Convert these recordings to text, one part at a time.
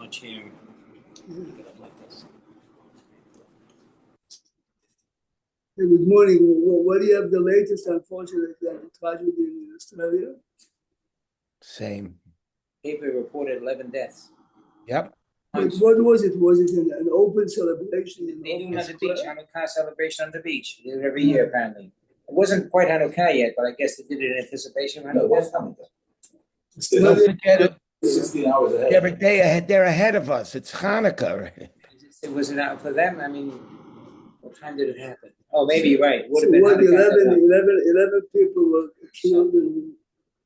chair. Get up like this. Hey, good morning. What do you have the latest, unfortunately, the tragedy in Australia? Same. Paper reported 11 deaths. Yep. But what was it? Was it an open celebration? They do it on the beach, Hanukkah celebration on the beach. They do it every year, apparently. It wasn't quite Hanukkah yet, but I guess they did it in anticipation of Hanukkah. Don't forget it. 16 hours ahead. Every day ahead, they're ahead of us. It's Hanukkah. Right? It wasn't out for them. I mean, what time did it happen? Oh, maybe you're right. It would So have been what, Hanukkah. 11 people were killed and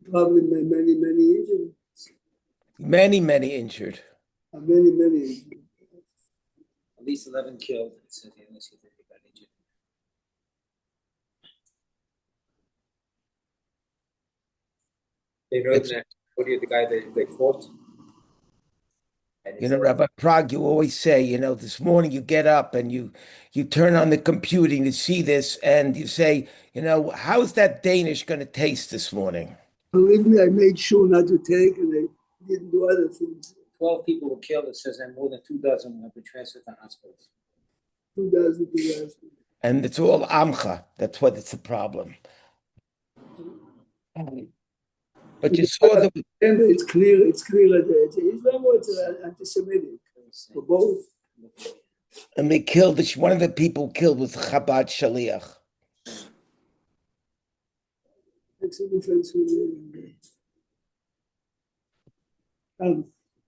probably many injured. Many injured. Many injured. At least 11 killed. It says here, let's see if they got injured. They wrote that. What are the guy that they caught? You know, Rabbi Prague, you always say, you know, this morning you get up and you turn on the computer and you see this and you say, you know, how's that Danish going to taste this morning? Believe me, I made sure not to take, and they didn't do other things. 12 people were killed, it says, and more than 2 dozen have been transferred to hospitals. 2,000. And it's all Amcha. That's what it's a problem. But you saw the... Remember, it's clear that it's Islam or it's anti-Semitic for both. And they killed, one of the people killed was Chabad Shaliach. That's the difference.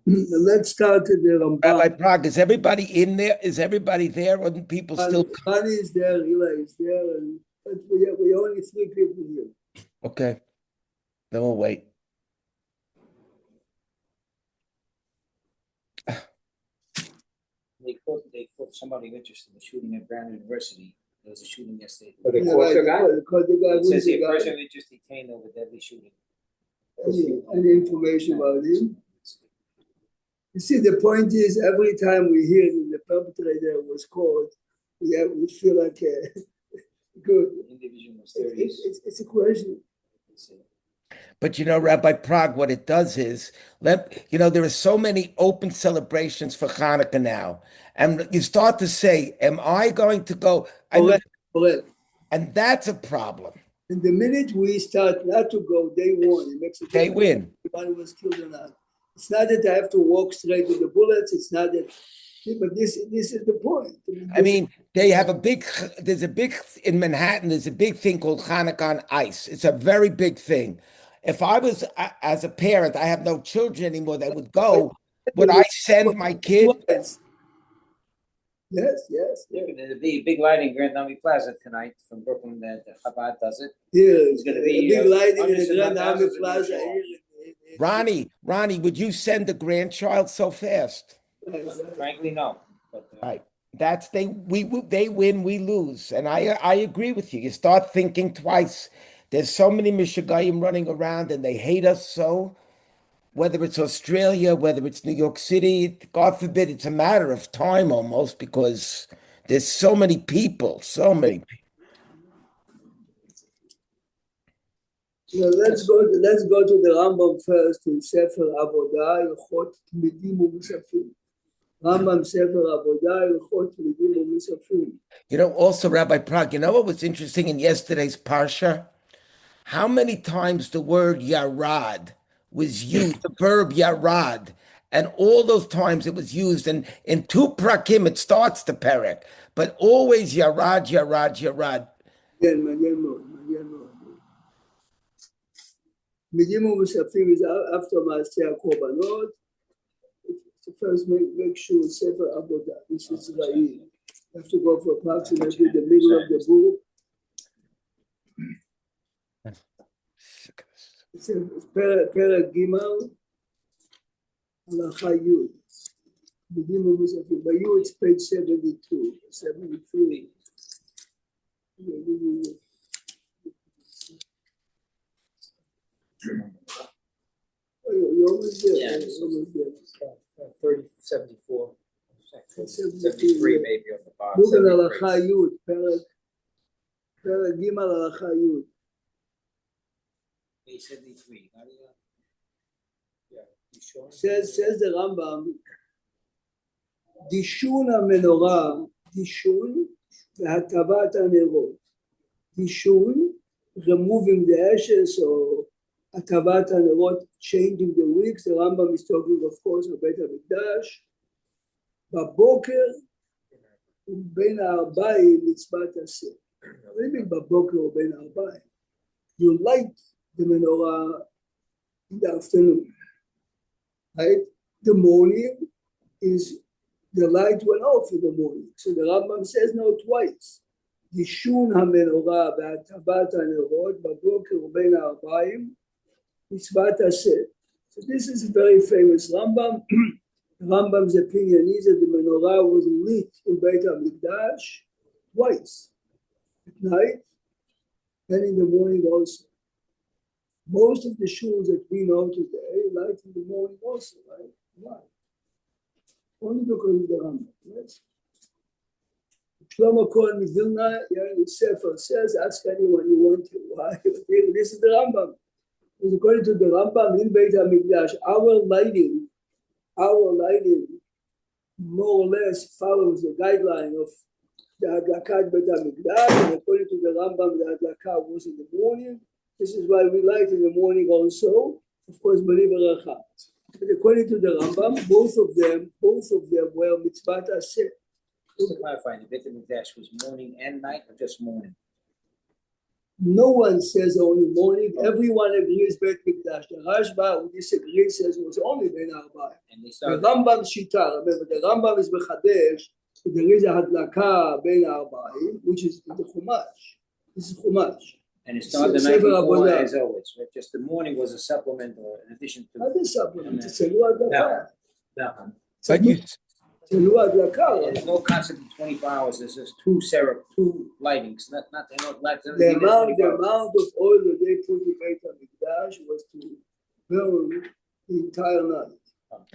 Let's start at the Rambam. Rabbi Prague, is everybody in there? Is everybody there? Or people still... Rani is there, Eli is there, but we only 3 people here. Okay. Then we'll wait. They caught somebody interested in the shooting at Brown University. There was a shooting yesterday. They caught the guy. It says here, person of interest detained over deadly shooting. Any information about him? You see, the point is, every time we hear that the perpetrator was caught, we feel like good. It's a question. But you know, Rabbi Prague, what it does is, you know, there are so many open celebrations for Hanukkah now. And you start to say, am I going to go? Correct. And that's a problem. And the minute we start not to go, they won. It makes a They win. Everybody was killed or not. It's not that I have to walk straight with the bullets. It's not that, but this is the point. I mean, there's a big, in Manhattan, there's a big thing called Hanukkah on Ice. It's a very big thing. If I was, as a parent, I have no children anymore that would go, would I send my kid? Yes. There's a big lighting in Grand Army Plaza tonight from Brooklyn that Chabad does it. Yeah, It's going to be a big lighting in the Grand Army thousands of Plaza. Ronnie, would you send a grandchild so fast? Frankly, no. But, Right. They win, we lose. And I agree with you. You start thinking twice. There's so many Mishagayim running around and they hate us so. Whether it's Australia, whether it's New York City, God forbid, it's a matter of time almost because there's so many people, so many people. Let's go to the Rambam first in Sefer Avodah, Ilchot Tmidim u'Musafim. Rambam Sefer Avodah, Ilchot Tmidim u'Musafim. You know, also Rabbi Prague, you know what was interesting in yesterday's Parsha? How many times the word Yarad was used, the verb Yarad, and all those times it was used, and in 2 prakim it starts the perek, but always Yarad. Midim u'Musafim is after Maaseh HaKorbanot. First, make sure Sefer Avodah. This is Israel. You have to go for approximately the middle of the book. It's Perek Gimal, Halacha Yud. Midim u'Musafim. By you, it's page 72, 73. You're almost there. Yeah. Almost there. 30, 74, 73 maybe on the bottom. Look at Halacha Yud, Perek Gimal Halacha Yud. Page 73. Yeah, you sure? Says the Rambam, דישון המנורה, דישון והטבת הנרות. דישון, removing the ashes or הטבת הנרות, changing the wicks. The Rambam is talking of course of בית המקדש. בבוקר בין הארבעים מצוות עשה. What do you mean בבוקר או בין הארבעים? You light the menorah in the afternoon, right? The morning is the light went off in the morning. So the Rambam says no twice. דישון המנורה והטבת הנרות בבוקר ובין הארבעים מצוות עשה. So this is a very famous Rambam. Rambam's opinion is that the menorah was lit in Beit HaMikdash twice, at night and in the morning also. Most of the shuls that we know today light in the morning also, right? Why? Only because of the Rambam, yes? Shlomo Cohen Vilna, in Sefer says, ask anyone you want to. Why? This is the Rambam. Because according to the Rambam in Beit HaMikdash, our lighting more or less follows the guideline of the Hadlakat Beit HaMikdash, and according to the Rambam, the Hadlakat was in the morning. This is why we light in the morning also, of course, B'li Beracha. But according to the Rambam, both of them were mitzvat aseh. Just to clarify, the Beit HaMikdash was morning and night, or just morning? No one says only morning. Everyone agrees Beit Mikdash. The Rashba, who disagrees, says it was only Ben Arbaim. And they The started. Rambam Shita, remember, the Rambam is Mechadesh. There is a Hadlaka Ben Arbaim, which is the Chumash. This is Chumash. And it started the night Sefer before, Avodah. as always, right? Just the morning was a supplement or an addition to. Other supplement, it's a Lu Hadlaka. No. But you, It's a Lu Hadlaka. There's no concept of 24 hours. There's just two lightings, not they're not lights. The amount of oil that they put in Beit HaMikdash was to burn the entire night.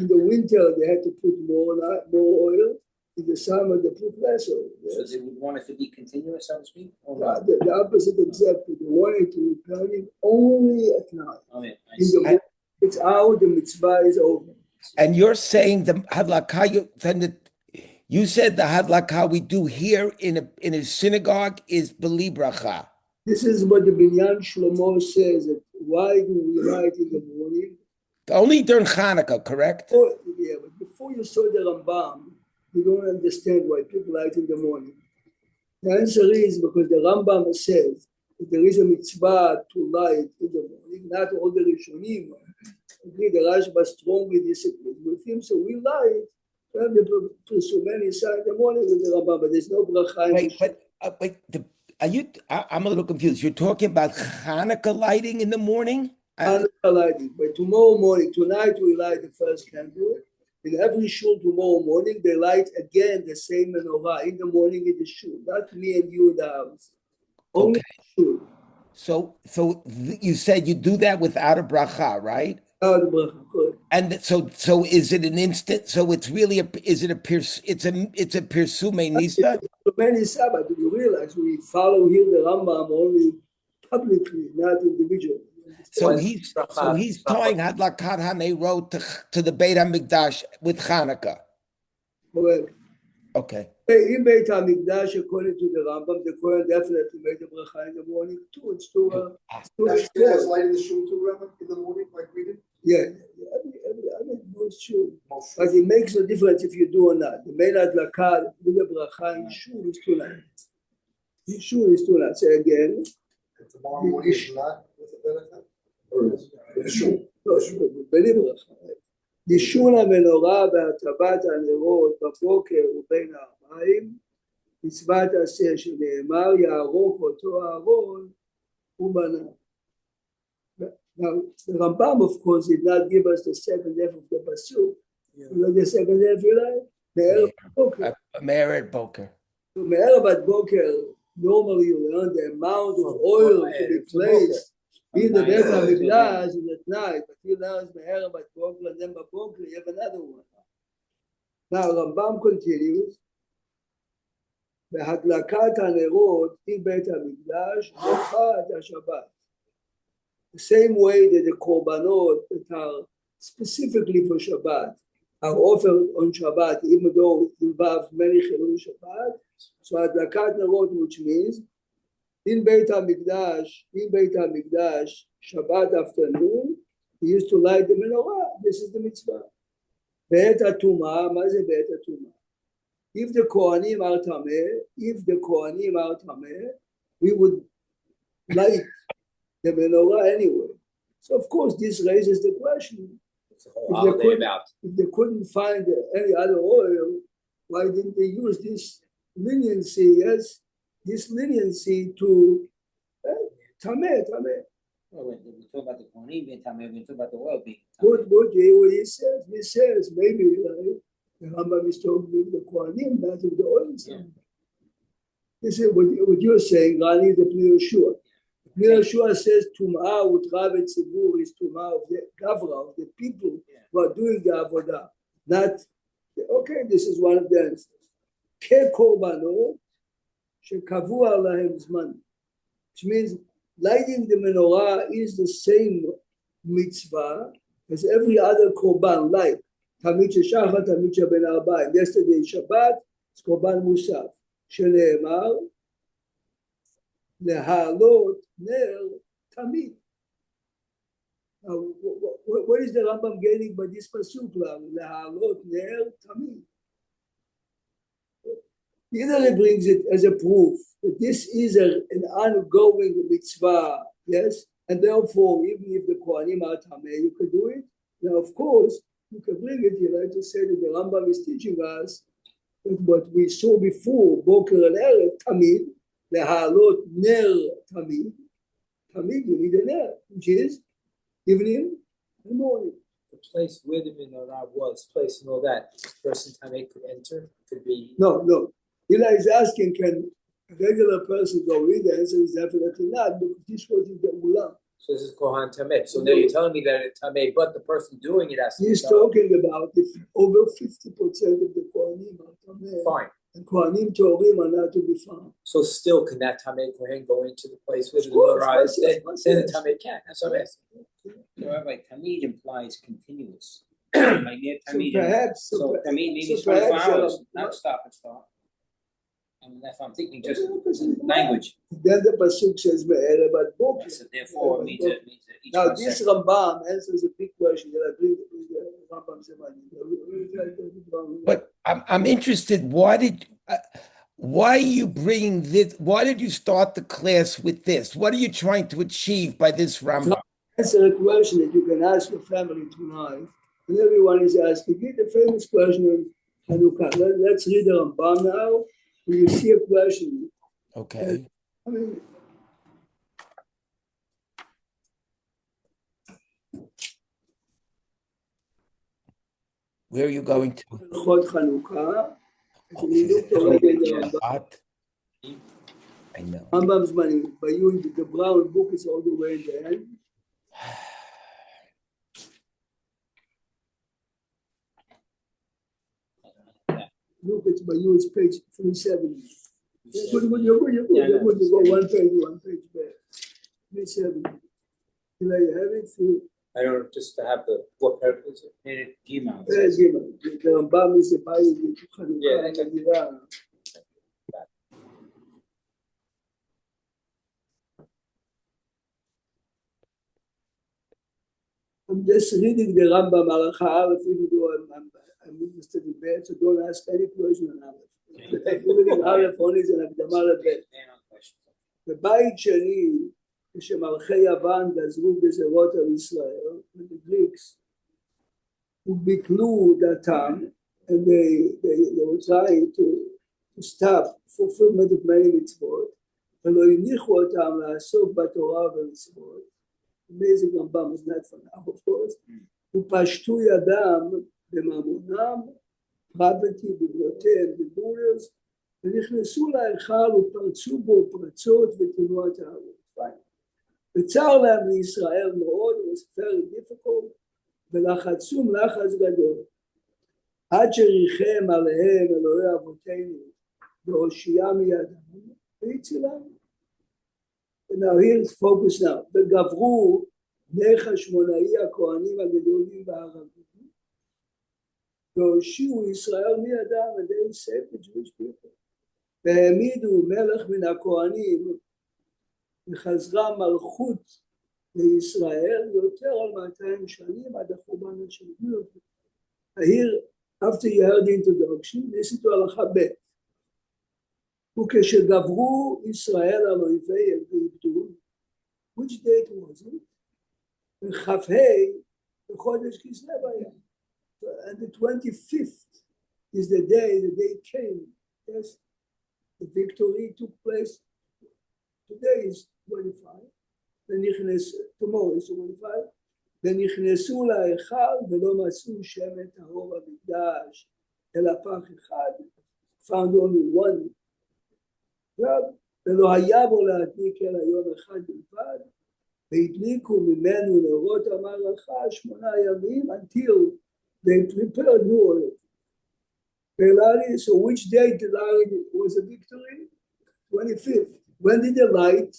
In the winter, they had to put more oil. In the summer, they put less oil. So Yes. they would want it to be continuous, so to speak? Or Yeah, not? the opposite exactly. They wanted to be burning only at night. I mean, I In see. the morning, it's out, the mitzvah is over. and you're saying the hadlaka, you said the hadlaka we do here in a synagogue is b'li bracha. This is what the Binyan Shlomo says. That why do we light in the morning? Only during Hanukkah, correct? Oh, yeah, but before you saw the Rambam, you don't understand why people light in the morning. The answer is because the Rambam says that there is a mitzvah to light in the morning. Not all the Rishonim agree. The Rashba strongly disagrees with him. So we light. We have the Pesumeni inside in the morning with the Rambam, but there's no bracha. in Wait, the but are you? I'm a little confused. You're talking about Hanukkah lighting in the morning? Hanukkah lighting. But tomorrow morning, tonight we light the first candle. In every shul tomorrow morning, they light again the same menorah in the morning in the shul. Not me and you in the house. Only the shul. So you said you do that without a bracha, right? Out of bracha, good. And so is it an instant? So it's really it's a pirsume nisa? So many Sabbath, you realize we follow here the Rambam only publicly, not individually. So he's tying hadlakat hanerot to the Beit HaMikdash with Hanukkah. Correct. Okay. In Beit HaMikdash, according to the Rambam, the Kohen definitely made the bracha in the morning too. It's too That's lighting the shul too, Rabbi, in the morning, like we did? Yeah, I mean, most shul. But it makes no difference if you do or not. The main adlaka with the bracha in shul is too late. In shul is too late. Say again. And tomorrow morning is not with the benefit? Or is it the shul? לא, בלי ברכה. דישון המנורה והטבת הנרות בבוקר ובין הארבעים, מצוות עשה שנאמר, יערוך אותו אהרון ובניו. Now, the Rambam, of course, did not give us the second half of the pasuk. You know the second half, you like? Me'erev boker. Me'erev boker. So Me'erev boker, normally you learn the amount of oil to be placed in the Beit HaMikdash is at night, but he learns Me'erev boker, and then boker, you have another one. Now, Rambam continues, בהדלקת הנרות in בית המקדש, בחג השבת. The same way that the korbanot that are specifically for Shabbat are offered on Shabbat, even though it involves many Chilul Shabbat. So Adlakat Nerot, which means in Beit HaMikdash, Shabbat afternoon, he used to light the menorah. This is the mitzvah. Beit HaTumah, מה זה בית HaTumah? If the Kohanim are Tameh, we would light the menorah anyway. So of course this raises the question. It's a whole holiday about. If they couldn't find any other oil, why didn't they use this leniency? Yes, this leniency to tameh. Well, when we talk about the Kohanim being tameh, we talk about the oil being What tameh. what he says maybe the Rambam is talking with the Kohanim, not with the oil. Yeah. This is what you're saying. Rani the Pnei Yehoshua. Pnei Yehoshua says Tum'ah utra v'tzibur is Tum'ah of the Gavra, of the people who are doing the avodah. Not okay. This is one of the answers. Kekorbanot shekavua lahem zman, which means lighting the menorah is the same mitzvah as every other korban, like Tamid Shachar, Tamid Ben Arbaim. Yesterday Shabbat, it's korban musaf. Sheneemar lehalot ner tamid. Now, what is the Rambam getting by this pasuk? Lehalot ner tamid. He either brings it as a proof that this is an ongoing mitzvah, yes, and therefore, even if the Kohanim are tameh, you could do it. Now, of course, you can bring it. You like to say that the Rambam is teaching us that what we saw before, Boker and Erev, tamid, lehalot ner tamid. Tamid, you need a ner, which is evening and morning. The place where the menorah was placed and all that, person tameh could enter, could be. No. Eli is asking, can a regular person go in? The answer is definitely not, because this was in the Ulam. So this is Kohan tameh. So now you're telling me that it's tameh, but the person doing it has to. He's talking about if over 50% of the Kohanim are Tameh, Fine. and Kohanim Torim are not to be found. So still, can that tameh Kohen go into the place where the Of course, menorah is? yes, Then yes, the yes. tameh can. That's what I'm asking. So Rabbi, tamid implies continuous. Like near So tamid. perhaps, So tamid means so 24 perhaps, hours, not stop and start. I mean, that's what I'm thinking, just language. then the pasuk says Me'erev ad boker. So therefore, it means that each Now one this second. Rambam answers a big question that I believe the Rambam said. But I'm interested. Why are you bringing this? Why did you start the class with this? What are you trying to achieve by this Rambam? Answer a question that you can ask your family tonight, and everyone is asking. Get the famous question on Hanukkah. Let's read the Rambam now. You see a question. Okay. I mean, Where are you going to? Chod Chanukah. As we Okay. looked already in the Rambam. What? I know. Rambam's money, by you in the brown book is all the way in the end. Look, it's by you, it's page 370. You're good, you go one page back. 370. You have it through. I don't just to have the what purpose. Gimel. The Rambam is a Bible to Yeah, Chanukah. okay. Nirah. I'm just reading the Rambam Halacha Aleph, even though I'm interested in bed, so don't ask any question on Aleph. Reading Aleph only is an Akdama לבית. בבית שני, כשמלכי יוון גזרו גזרות על ישראל, and the Greeks, who ביטלו דתם, and they were trying to stop fulfillment of many mitzvot, ולא הניחו אותם לעסוק בתורה ובמצוות. Amazing Rambam is not for now, of course. ופשטו ידם בממונם, פרבתי בבנותיהם בבורס, ונכנסו להיכל ופרצו בו פרצות ותנועת הארץ. וצר להם לישראל מאוד, it was very difficult, ולחצום לחץ גדול. עד שריחם עליהם אלוהי אבותינו, והושיע מידם, והצילם. And now here's focus now. וגברו בני חשמונאי הכהנים הגדולים והערבים, והושיעו ישראל מידם, and they saved the Jewish people. והעמידו מלך מן הכהנים, וחזרה מלכות לישראל יותר על 200 שנים עד החורבן השני. Here, after you heard the introduction, listen to הלכה ב'. וכשגברו ישראל על אויביהם ואיבדו, which date was it? בכ"ה בחודש כסלו היה. And the 25th is the day that they came. Yes, the victory took place. Today is 25. Tomorrow is 25. ונכנסו להיכל ולא מצאו שמן טהור במקדש, אלא פח אחד. Found only one. ולא היה בו להדליק אלא יום אחד בלבד. והדליקו ממנו נרות המערכה 8 ימים until they prepared new oil. So which day the light was a victory? 25th. When did the light?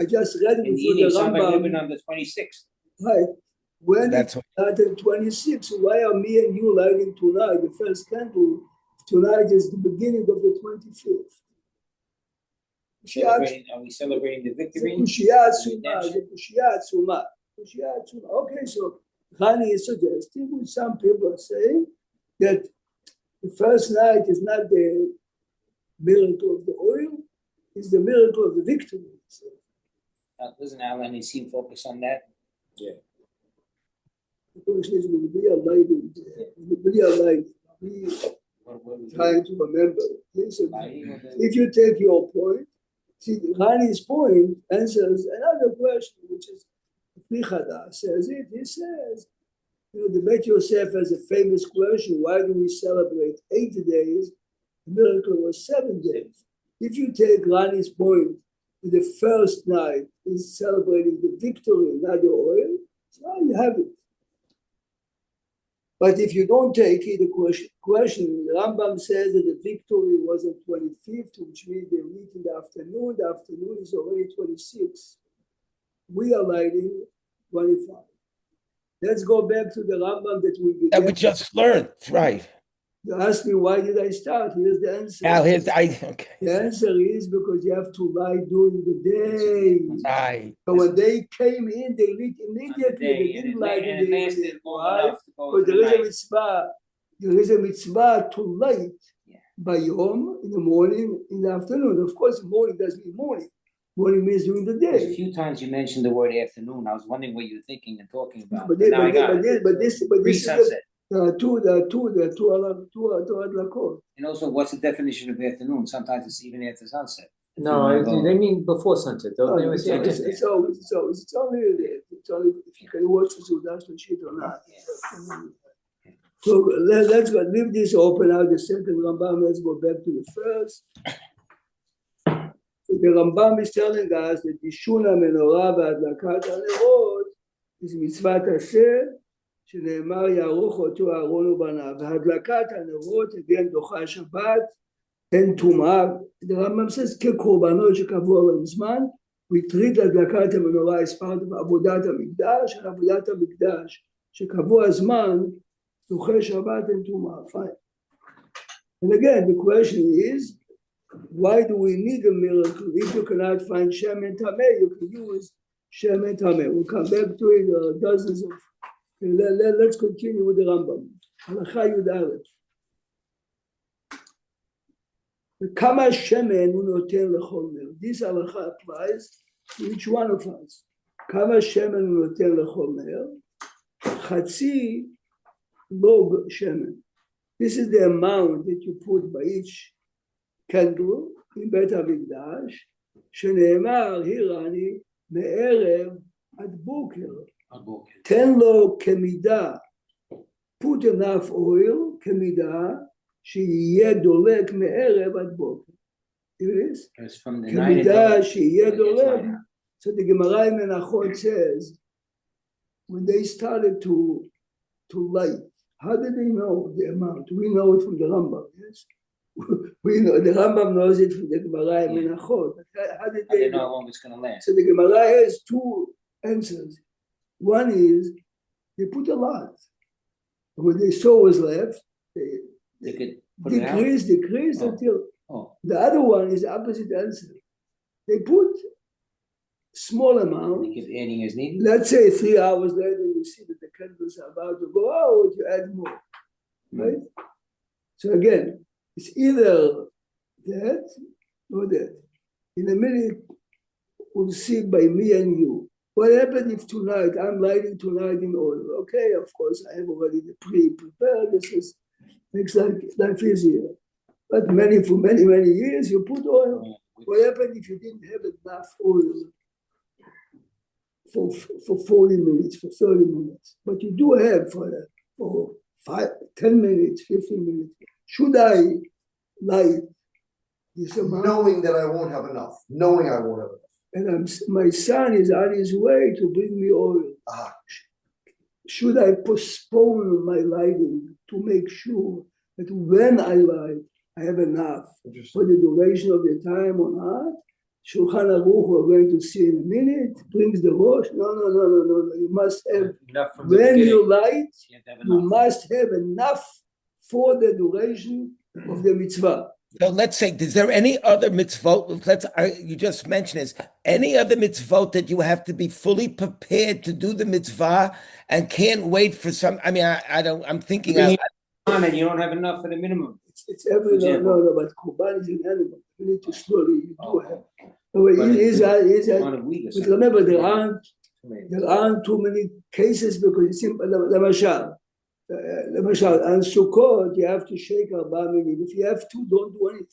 I just read it In the before evening, the somebody Rambam. living on the 26th. Right. When That's it's at the 26th, why are me and you lighting tonight? The first candle tonight is the beginning of the 25th. Are we celebrating the victory? Okay, so Rani is suggesting, which some people are saying, that the first night is not the miracle of the oil, it's the miracle of the victory. So, Doesn't Alan and Seem focus on that? the question is, will be a lighting, trying to remember. Listen, if you take your point, see, Rani's point answers another question, which is Plichada says it. He says, the Bet Yosef has a famous question: why do we celebrate 8 days? The miracle was 7 days. If you take Rani's point, the first night is celebrating the victory, not the oil, so you have it. But if you don't take it, the question, the Rambam says that the victory was on 25th, which means they meet in the afternoon. The afternoon is already 26. We are lighting 25. Let's go back to the Rambam that we began. That we just learned, right? You ask me, why did I start? Here's the answer. Now okay. The answer is because you have to light during the day. Right. So when they came in, they lit immediately. They didn't light in the evening. Why? Because there is a mitzvah to light by Yom in the morning, in the afternoon. Of course, morning doesn't mean morning. Morning means during the There's a day. few times you mentioned the word afternoon. I was wondering what you were thinking and talking about. But this is Pre-sunset. there are two adlakot. And also, what's the definition of afternoon? Sometimes it's even after sunset. No, they mean before sunset. Don't they? It's only if you can watch the Sudash sheet or not. So let's go, leave this open out the second Rambam. Let's go back to the first. So the Rambam is telling us that Yishun HaMenorah והדלקת הנרות is מצוות עשה שנאמר יערוך אותו אהרון ובניו. והדלקת הנרות, again דוחה שבת, אין טומאה. The Rambam says כקורבנות שקבעו הרבה זמן, we treat הדלקת המנורה as part of עבודת המקדש, and עבודת המקדש שקבוע הזמן, דוחה שבת אין טומאה. Fine. And again, the question is, why do we need a miracle? If you cannot find Shemen Tameh, you can use Shemen Tameh. We'll come back to it, dozens of. Let's continue with the Rambam. Halacha Yud Aleph. Kama Shemen hu noten lechol ner. This halacha applies to each one of us. Kama Shemen hu noten lechol ner. Chatzi log Shemen. This is the amount that you put by each candle in בית המקדש, שנאמר, הירני, מערב עד בוקר. תן לו כמידה, put enough oil, כמידה, שיהיה דולק מערב עד בוקר. כמידה שיהיה דולק. So the Gemara in Menachot says, when they started to light, how did they know the amount? We know it from the Rambam, yes? We know the Rambam knows it from the Gemara in Menachot. How did they know how long it's going to last? So the Gemara has two answers. One is they put a lot. When they saw was left, they They could put it out. decreased Oh. until Oh, the other one is opposite answer. They put small they amount. keep adding as needed. Let's say 3 hours later, you see that the candles are about to go out, you add more, right? So again, it's either that or that. In a minute, we'll see by me and you. What happened if tonight, I'm lighting tonight in oil? Okay, of course, I have already the pre-prepared. This makes life easier. But for many years, you put oil. What happened if you didn't have enough oil for 40 minutes, for 30 minutes? But you do have for 10 minutes, 15 minutes. Should I light this amount? Knowing that I won't have enough, knowing I won't have enough. And my son is on his way to bring me oil. Ah, Should I postpone my lighting to make sure that when I light, I have enough for interesting. the duration of the time or not? Shulchan Aruch, we're going to see in a minute, brings the Rosh. No. You must have, Enough from the when beginning. you light, You have to have you enough. must have enough for the duration of the mitzvah. So let's say, is there any other mitzvot? You just mentioned this. Any other mitzvot that you have to be fully prepared to do the mitzvah and can't wait for some? I mean, I don't. I'm thinking. Bring it on and you don't have enough for the minimum. It's every, For example. no, but Korban is an animal. You need to slowly, you do have. Oh, But but it is, on a week or but something. remember, there aren't too many cases because it's simple. Lemashal, on Sukkot, you have to shake 4 minutes. If you have to, don't do anything.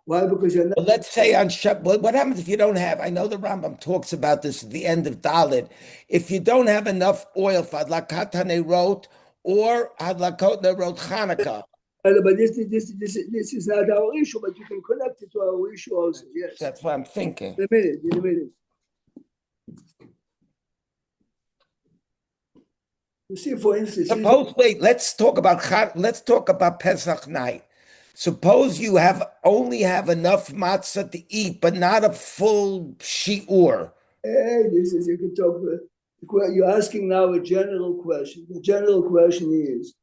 Why? Because you're not. Well, let's say on Shabbat, what happens if you don't have? I know the Rambam talks about this at the end of Dalit. If you don't have enough oil for Adlakat HaNerot or Adlakot Nerot Chanukah. But this is not our issue, but you can connect it to our issue also. Yes. That's what I'm thinking. In a minute. You see, for instance, Let's talk about Pesach night. Suppose you only have enough matzah to eat, but not a full shiur. this is, you can talk. You're asking now a general question. The general question is,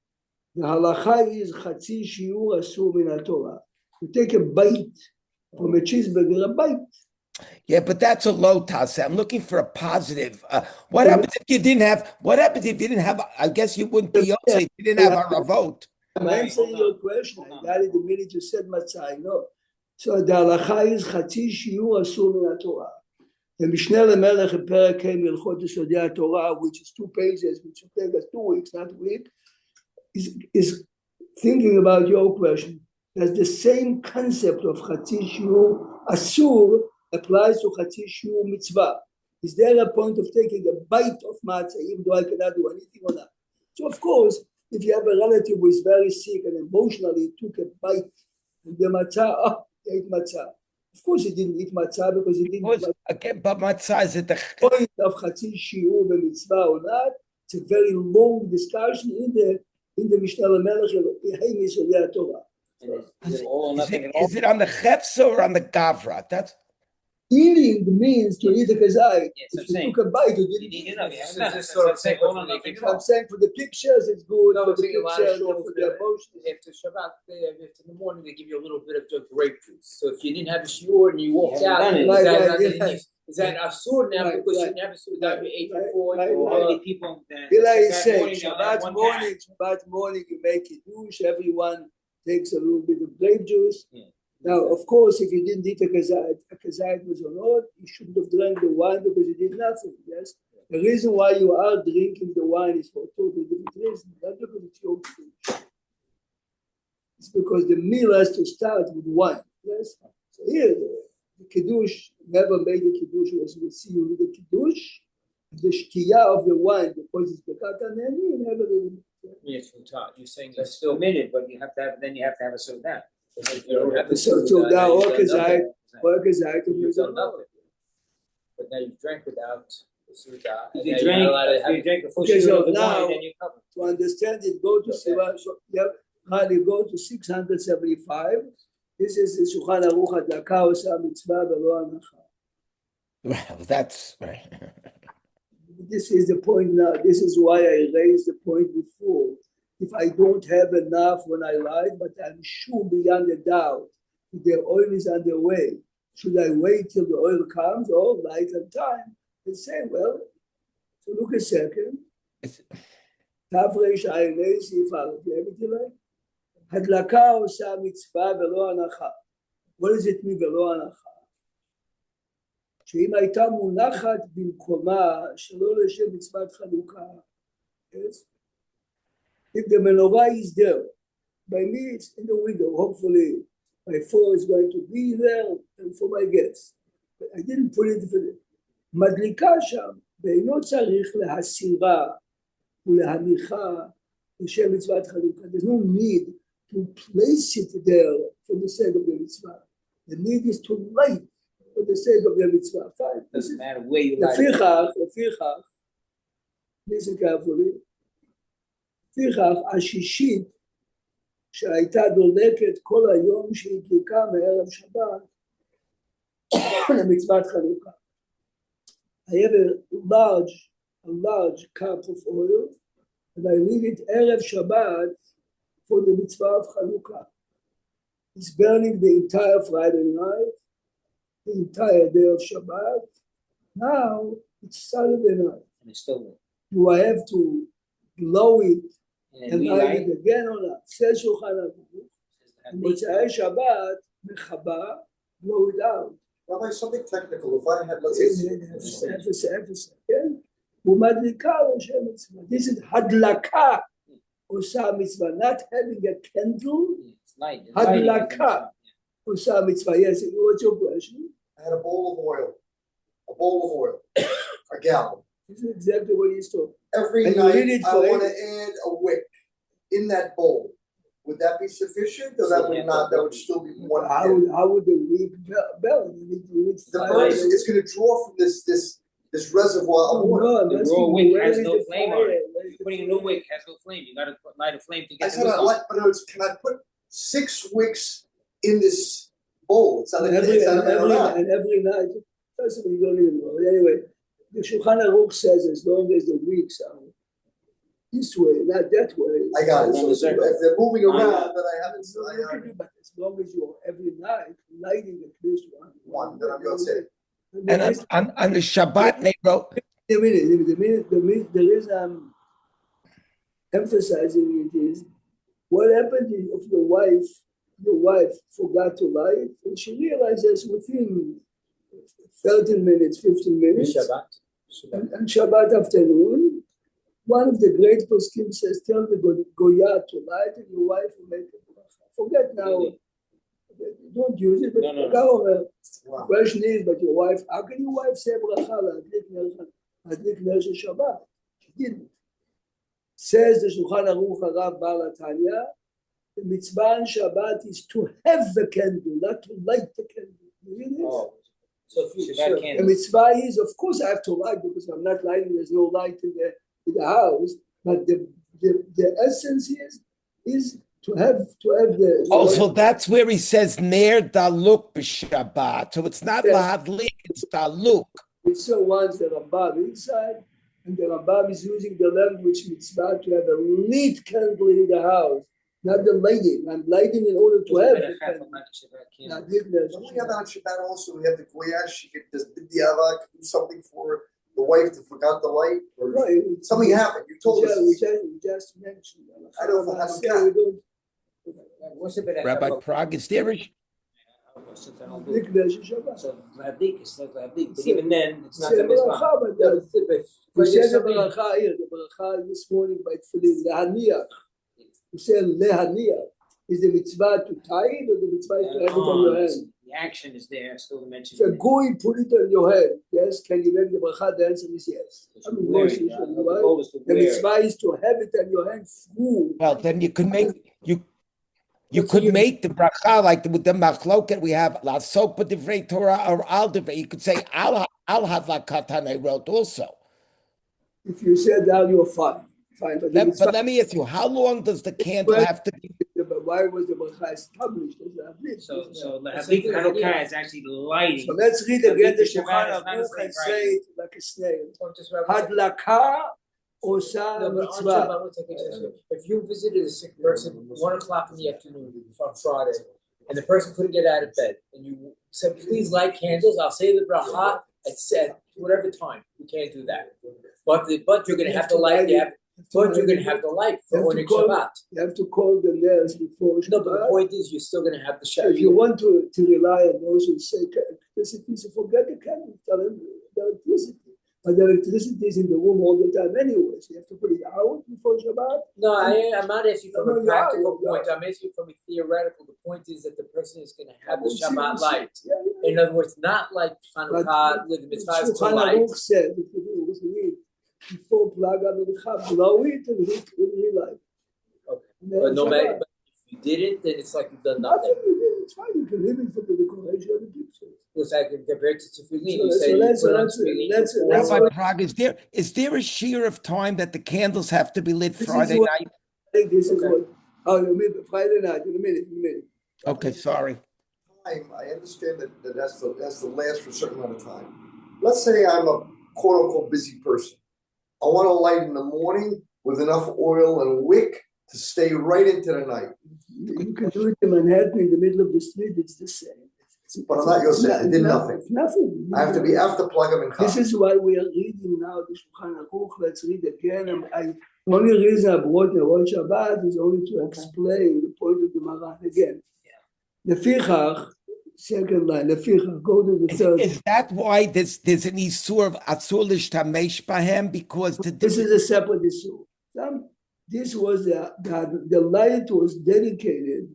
the halacha is chatzi shiur asur min Torah. You take a bite from a cheeseburger, a bite. Yeah, but that's a low toss. I'm looking for a positive. What happens if you didn't have? What happens if you didn't have? I guess you wouldn't be Yosef if you didn't have a vote. I'm answering your question. I got it the minute you said matzah. I know. So the halacha is chatzi shiur asur min Torah. The Mishneh LeMelech in Perek Hey Milchot Yesodei Torah, which is 2 pages, which will take us 2 weeks, not a week, is thinking about your question. Does the same concept of chatzi shiur asur applies to chatzi shiur mitzvah? Is there a point of taking a bite of matzah, even though I cannot do anything or not? So of course, if you have a relative who is very sick and emotionally took a bite of the matzah, he ate matzah. Of course, he didn't eat matzah because he didn't. Again, but matzah is at the Point of chatzi shiur b'mitzvah or not. It's a very long discussion in the Mishneh LeMelech Hey Yesodei Torah. Is it all or nothing at all? Is it on the chefza or on the gavra? That's Eating means to eat a kazayit. Yes, If I'm you saying. took a bite, you You didn't need eat enough. it. Yeah, This I'm is not sort of saying all or nothing at all. I'm saying for the pictures, it's good. No, For I'm the saying a lot pictures, of shul for the emotions. after Shabbat, if in the morning they give you a little bit of the grape juice. So if you didn't have a shiur and you walked You out, haven't is done it. that Right, is that asur now Right, because you right. didn't have a shiur that you ate Right, before? right, or- How many people that Eli is that saying, morning they'll have Shabbat morning, you make kiddush, everyone takes a little bit of grape juice. Yeah. Now, of course, if you didn't eat a kazayit was on odd, you shouldn't have drank the wine because you did nothing, yes? The reason why you are drinking the wine is for a totally different reason, not because it's your kiddush. It's because the meal has to start with wine, yes? So here, the kiddush never made a kiddush, as we see with the kiddush, the shkiyah of the wine, because it's the kataneni, never really. Yes, from top. You're saying That's it's still still. minute, but you have to have then you have to have a soda. If you don't have the So suda, now, you've okay, done nothing. Or kazayit, You've done nothing. But now you drank without the suda. If and you now you're not allowed to drink, if have you drink a full Okay, shiur so of the now- wine, then you're covered. To understand it, go to Siva, so you go to 675. This is the Shulchan Aruch HaDaka Osa Mitzvah V'lo Hanacha. well, that's right. This is the point now. This is why I raised the point before. If I don't have enough when I light, but I'm sure beyond a doubt the oil is on the way, should I wait till the oil comes or light on time and say, well, so look a second. תר"ש ע"ה סעיף א', הבאתי להם? הדלקה עושה מצווה ולא הנחה. What does it mean ולא הנחה? שאם הייתה מונחת במקומה שלא לשם מצוות חנוכה, yes? If the menorah is there, by me it's in the window, hopefully my phone is going to be there and for my guests. But I didn't put it for them. מדליקה שם, ואינו צריך להסירה ולהניחה לשם מצוות חנוכה. There's no need to place it there for the sake of the mitzvah. The need is to light for the sake of the mitzvah. Fine. Doesn't matter where you light. לפיכך, listen carefully, לפיכך השישית שהייתה דולקת כל היום שהיא דליקה מערב שבת למצוות חנוכה. I have a large cup of oil and I leave it Erev Shabbat for the mitzvah of Chanukah. It's burning the entire Friday night, the entire day of Shabbat. Now it's Saturday night. And it's still lit. Do I have to blow it And and we light light. it again or not? Says Shulchan Aruch. Motzei Shabbat, mechaba, blow it out. Rabbi, something technical. If I had, let's say, כן? ומדליקה ראשי מצווה. This is הדלקה עושה מצווה. Not having a candle, It's light. It's הדלקה lighting. עושה מצווה. Yes, what's your question? I had a bowl of oil, a gallon. This is exactly what he's talking. Every And you night, need it I for want to add a wick in that bowl. Would that be sufficient, or that would not? That would still be one. How would the wick burn? You need The fire. burn is going to draw from this reservoir of oil. No, The that's raw the wick way has the no flame on fire- it. where is You're the putting a fire? new wick, has no flame. You gotta light a flame to I get said, the I wick like, but can I put 6 wicks in this bowl? It's not a menorah. And every night, first of all, you don't even know. But anyway, the Shulchan Aruch says as long as the wicks are this way, not that way. I got it. On the So circle. if they're moving I around, know. then I haven't. But as long as you're every night lighting at least One, then I'm going to say. And on the Shabbat, they wrote, The reason I'm emphasizing it is what happened if your wife forgot to light and she realizes within 13 minutes, 15 minutes, Shabbat. and Shabbat afternoon, one of the great poskim says, tell the Goya to light and your wife will make a bracha. Forget now, Really? don't use it, but No. the Wow. question is, but your wife, how can your wife say bracha להדליק נר של שבת? She didn't. Says the Shulchan Aruch Harav Baal HaTanya, the mitzvah on Shabbat is to have the candle, not to light the candle. You hear this? Oh, So if you, Shabbat so, The candle. mitzvah is, of course, I have to light because I'm not lighting. There's no light in the house. But the essence is to have the. also that's where he says Ner Daluk b'Shabbat. So it's not Yeah. Lahadlik, it's Daluk. We saw once the Rambam inside, and the Rambam is using the language mitzvah to have a lit candle in the house, not the lighting. I'm lighting in order to have the candle. Not lit ner Don't we have that on Shabbat also? We have the Goyash, she could just B'diava, do something for the wife that forgot the light, or Right. something happened. You told us. We just mentioned. I don't know how to Say count. we don't- What's the better? Rabbi Prague, is there a lit ner של Shabbat. So Lahadlik is not Lahadlik, but even then, it's not Say the mitzvah. bracha, but yeah, the- but if we said the something- bracha here, the bracha this morning by Tefillin, lehaniach. We said lehaniach. Is the mitzvah to tie it or the mitzvah is to have it on your hand? The action is there, still the mention. If a goy put it on your head, yes, can you make the bracha? The answer is yes. I mean, Wear Moshe it, said, the right? goal is to The wear it. mitzvah is to have it on your hand through. well? Then you could make you could make the bracha like with the machloket we have la sopa divrei Torah or al divrei. You could say al hadlakat I wrote also. If you said that, you're fine. Fine. But the But mitzvah, let me ask you, how long does the candle have to be? why why was the bracha established as a hadlit? So That's a Hadlit good Hanukkah idea. is actually lighting. So let's read again the Hadlit Shulchan Shabbat is not the Aruch same and say it like a snail. Or just Rabbi- Hadlaka osa No, but on mitzvah. Shabbat, we'll take it this way. If you visited a sick person 1 o'clock in the afternoon on Friday, and the person couldn't get out of bed, and you said, please light candles, I'll say the bracha at whatever time. You can't do that. But you're gonna have to light, but you're gonna have to light for You have to Onik call- Shabbat. You have to call the nurse before No, but the Shabbat. point is, you're still gonna have the If Shabbat. you want to rely on those who say electricity, so forget the candle, tell them the electricity. But the electricity is in the room all the time anyway, so you have to put it out before Shabbat. No, I'm not asking from No, a you are, practical you are. point, I'm asking from a theoretical. The point is that the person is gonna have the We'll see, Shabbat we'll see. light. Yeah, yeah. In other words, not like Hanukkah with the mitzvahs to Shulchan light. Aruch said, if you read, before Plaga Mincha, blow it and relight. Okay. And then But no matter, Shabbat. but if you did it, then it's like you've done Nothing nothing. you did, it's fine, you can leave it for the decoration of the pictures. It's like compared to tefillin, So- you say so you let's- put on let's- tefillin let's- before- let's- Rabbi Prague, is there a shear of time that the candles have to be lit This is Friday what- night? I think this is Okay. what, you mean Friday night, in a minute. Okay, sorry. I understand that has to last for a certain amount of time. Let's say I'm a quote unquote busy person. I want to light in the morning with enough oil and wick to stay right into the night. You can do it in Manhattan in the middle of the street, it's the same. But I'm not Yosef, I did nothing. It's nothing. I have to plug them in. This is why we are reading now the Shulchan Aruch. Let's read again. The only reason I brought the Rosh Shabbat is only to explain the point of the Maran again. Lefichach, second line, Lefichach, go to the third. Is that why there's an Isur of Atzur L'Shtamesh Bahem? Because This is a separate issue. This was the light was dedicated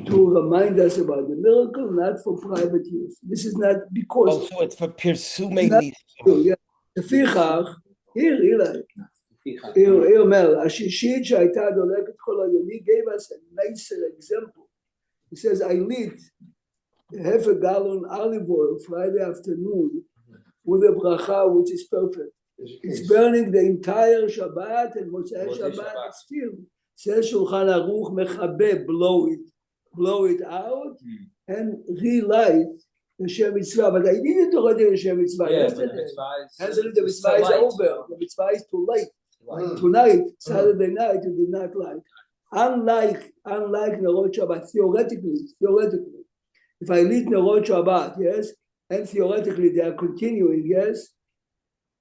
to remind us about the miracle, not for private use. This is not because. also it's for Pirsumei Not- Lisur. Yeah. לפיכך, here אומר, השישית שהייתה דולקת כל היום, he gave us a nicer example. He says, I lit half a gallon olive oil Friday afternoon with a bracha which is perfect. It's burning the entire Shabbat and Motzei Motzei Shabbat Shabbat. is still. Says Shulchan Aruch mechabe, blow it out and relight the Shem Mitzvah. But I didn't already the Shem Mitzvah Yeah, but the yesterday. mitzvah is- Actually, the it's mitzvah to is light. over. The mitzvah is too late. Mm. Tonight, Saturday night, you did not light. Unlike Nerot Shabbat, theoretically, if I lit Nerot Shabbat, yes, and theoretically they are continuing, yes,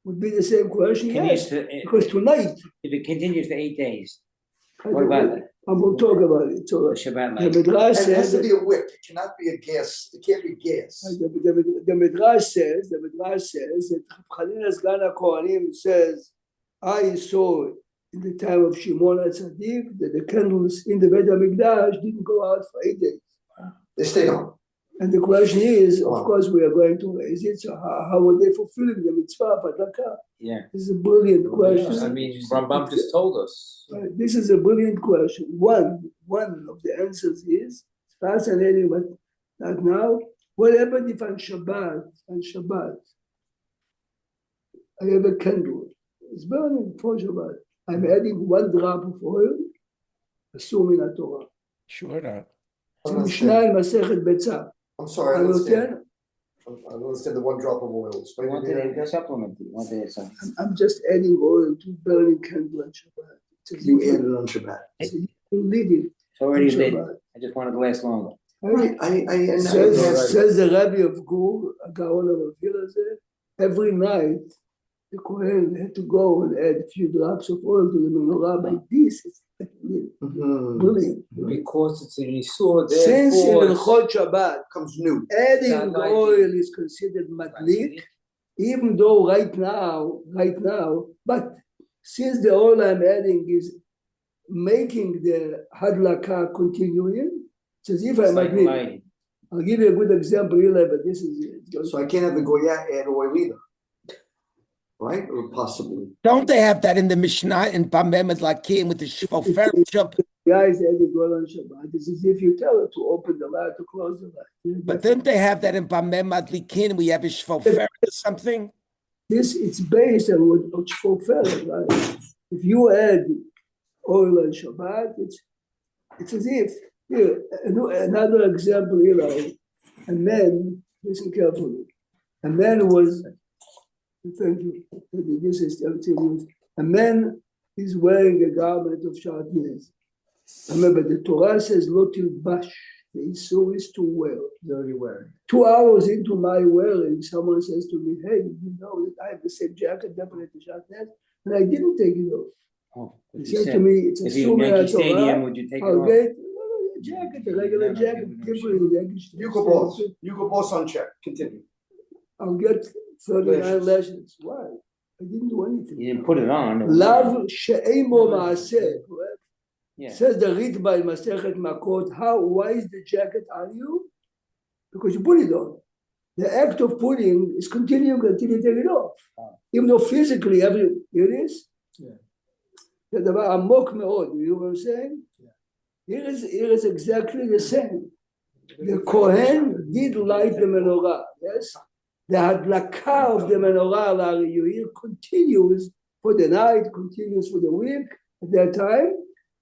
would be the same question, yes, because tonight, If it continues to 8 days, I what don't about know. I will talk about it. the So Shabbat the light? Midrash And it has says, to be a wick, it cannot be a gas, it can't be gas. the Midrash says that Chanina Sgan HaKohanim says, I saw in the time of Shimon HaTzadik that the candles in the Beit HaMikdash didn't go out for 8 days. They stay on. And the question is, of Wow. course, we are going to raise it. So how were they fulfilling the mitzvah? Padlaka? Yeah. This is a brilliant I question. mean, Rambam just told us. This is a brilliant question. One of the answers is it's fascinating, but not now. What happened if on Shabbat, I have a candle. It's burning for Shabbat. I'm adding 1 drop of oil, assuming a Torah. Sure not. I Mishnah in Masechet Betzah. I'm sorry, I I don't will understand. tell. I don't understand the 1 drop of oil. You Explain to me wanted that a again. supplement. You wanted a supplement. I'm just adding oil to burning candle on Shabbat. It's as You if added on Shabbat. you leave it It's already on lit. Shabbat. I just wanted to last longer. Right, I Says the Rabbi of Gur, a Gaon of Avila, every night the Kohen had to go and add a few drops of oil to the menorah. By this, it's Mhm. brilliant. Because it's an Isur, Since in therefore. Hilchot Shabbat, Comes new. adding Not oil is considered madlik, even though right now, but since the oil I'm adding is making the hadlaka continuing, it's as if It's I'm like madlik. lighting. I'll give you a good example here, but this is it. So I can't have the Goya add oil either. Right? Or possibly. Don't they have that in the Mishnah in Bamem Lakim with the shofar? Guys adding oil on Shabbat. It's as if you tell it to open the light, to close the light. But didn't they have that in Bamem Adlikin? We have a shofar or something? It's based on what Shofar, right? If you add oil on Shabbat, it's as if Here, another example, a man, listen carefully. A man was, thank you, this is a man is wearing a garment of sharpness. Remember, the Torah says, "Lo tilbash," the issur is to wear. Dirty wearing. 2 hours into my wearing, someone says to me, "Hey, you know that I have the same jacket, definitely sharpness, and I didn't take it off." Oh, He you said said, to me, "It's a if you're in sunnah Yankee Stadium, Torah. would you take it I'll off? get a jacket, a regular Never jacket, given him different Yankee Stadium. Hugo Boss on check. Continue. I'll get 39 Lashes. lashes. Why? I didn't do anything. You didn't put it on. It was- Lav she'emo ma'aseh, correct? Yeah. Says the Ritba in Masechet Makot, why is the jacket on you? Because you put it on. The act of putting is continuing until you take it off. Even though physically, here it is. Yeah. The דבר עמוק מאוד, you know what I'm saying? Yeah. Here is exactly the same. The Kohen did light the menorah, yes? The hadlaka of the menorah al Har continues for the night, continues for the week. At that time,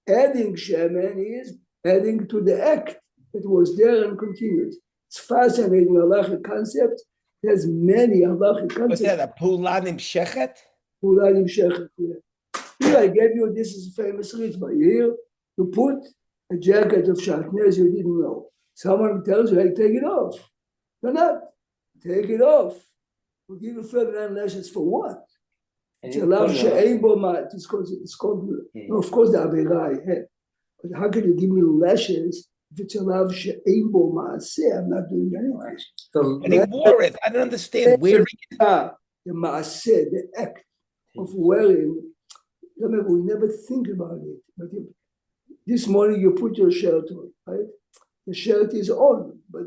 adding shemen is adding to the act that was there and continues. It's fascinating halachic concept. There's many halachic What's concepts. that? A pulanim shechet? Pulanim shechet, yeah. Here I gave you, this is a famous ritva. Here, you put a jacket of sharpness you didn't know. Someone tells you, hey, take it off. No, not. Take it off. We'll give you 39 lashes for what? And It's you a love put it on. she'ein bo ma. It's called, Yeah. of course, the Avera I had. But how can you give me lashes if it's a love she'ein bo ma'aseh? I'm not doing anything. And he wore it. I don't understand. Wearing it. The ma'aseh, the act of wearing. Remember, we never think about it. But this morning you put your shirt on, right? The shirt is on, but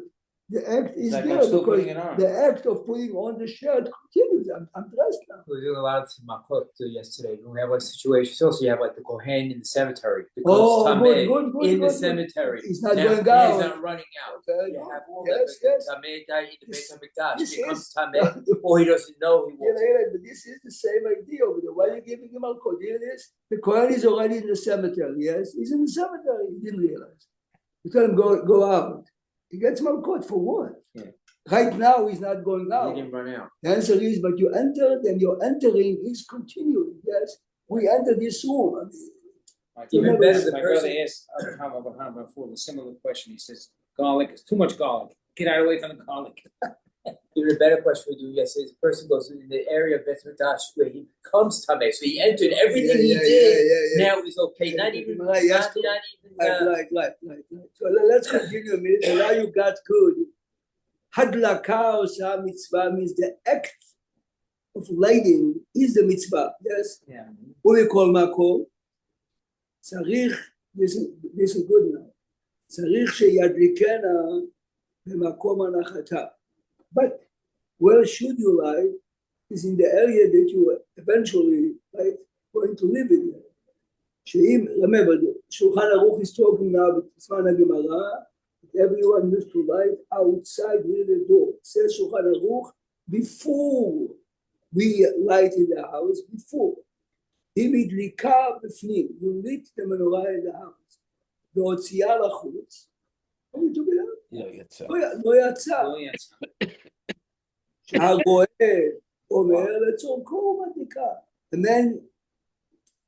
the act is like there I'm still because putting it on. the act of putting on the shirt continues. I'm dressed now. We were doing a lot of makot yesterday. We have one situation. Also, you have like the Kohen in the cemetery. The Oh, Tameh good, in the good. cemetery. He's not Now, going yeah, out. he's not running out. Okay, You have all yes, the yes. Tameh died in the This- Beit HaMikdash. this He becomes is- Tameh, or he doesn't know he Yeah, was. yeah, but this is the same idea over there. Why are you giving him alcohol? Here it is. The Kohen is already in the cemetery. Yes, he's in the cemetery. He didn't realize. You tell him go out. He gets malkot for what? Yeah. Right now he's not going He out. didn't run out. The answer is, but you entered and your entering is continuing. Yes, we entered this room. Even better, the My person. brother asked Abraham before a similar question. He says, garlic is too much garlic. Get out away from the garlic. Even a better question we do yesterday. The person goes in the area of Beit HaMikdash where he becomes Tameh. So he entered everything he did. Now he's okay. Not even. Right, yes, Not even. Right. So let's continue a minute. And now you got good. Hadlaka or mitzvah means the act of lighting is the mitzvah. Yes. Yeah. What we call makom. Tzarich. This is good now. Tzarich sheyadlikena b'makom anachata. But where should you light is in the area that you eventually going to live in. Remember, Shulchan Aruch is talking now with Tzman Gemara. Everyone used to light outside near the door. It says Shulchan Aruch before we light in the house, before. אם הדליקה בפנים, you lit the menorah in the house. והוציאה לחוץ. לא יצא. שהרואה אומר לצורכו ומדליקה. The man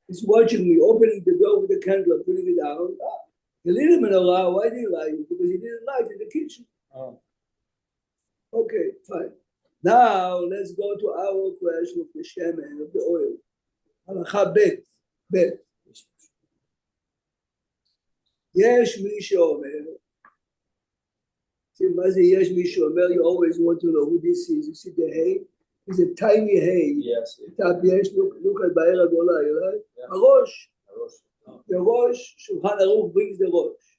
is watching me, opening the door with the candle, putting it out. He lit a menorah, why did he light it? Because he didn't light in the kitchen. Oh. Okay, fine. Now let's go to our question of the shemen, of the oil. הלכה ב' יש מי שאומר, מה זה יש מי שאומר, you always want to know who this is, you see the hay, it's a tiny hay, Yes. יש, look at בעיר הגדולה, הראש, the ראש, שולחן ערוך brings the ראש,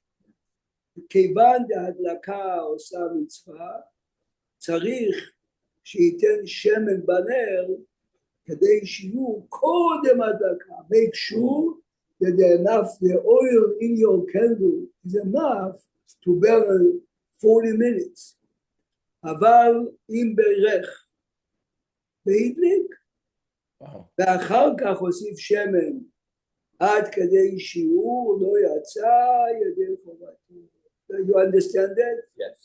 כיוון דהדלקה עושה מצווה, צריך שייתן שמן בנר, כדי שיהיו קודם הדלקה, make sure that the oil in your candle is enough to burn 40 minutes. אבל אם בירך והדליק, ואחר כך הוסיף שמן עד כדי שיעור לא יצא ידי חובתו. You understand that? Yes.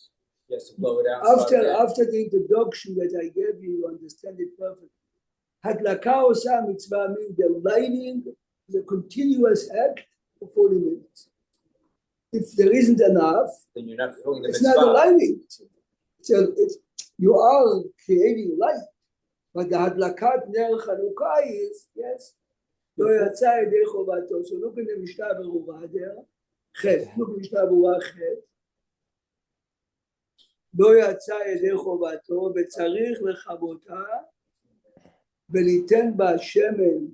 Yes, to blow it out. and start again. After the introduction that I gave you, you understand it perfectly. הדלקה עושה מצווה means the lighting is a continuous act for 40 minutes. If there isn't enough, Then you're not fulfilling the it's not a mitzvah. lighting. You are creating light, but the הדלקת נר חנוכה is, yes, לא יצא ידי חובתו. So look in the משנה ברורה there, ח', look in משנה ברורה ח', לא יצא ידי חובתו וצריך לכבותה וליתן בה שמן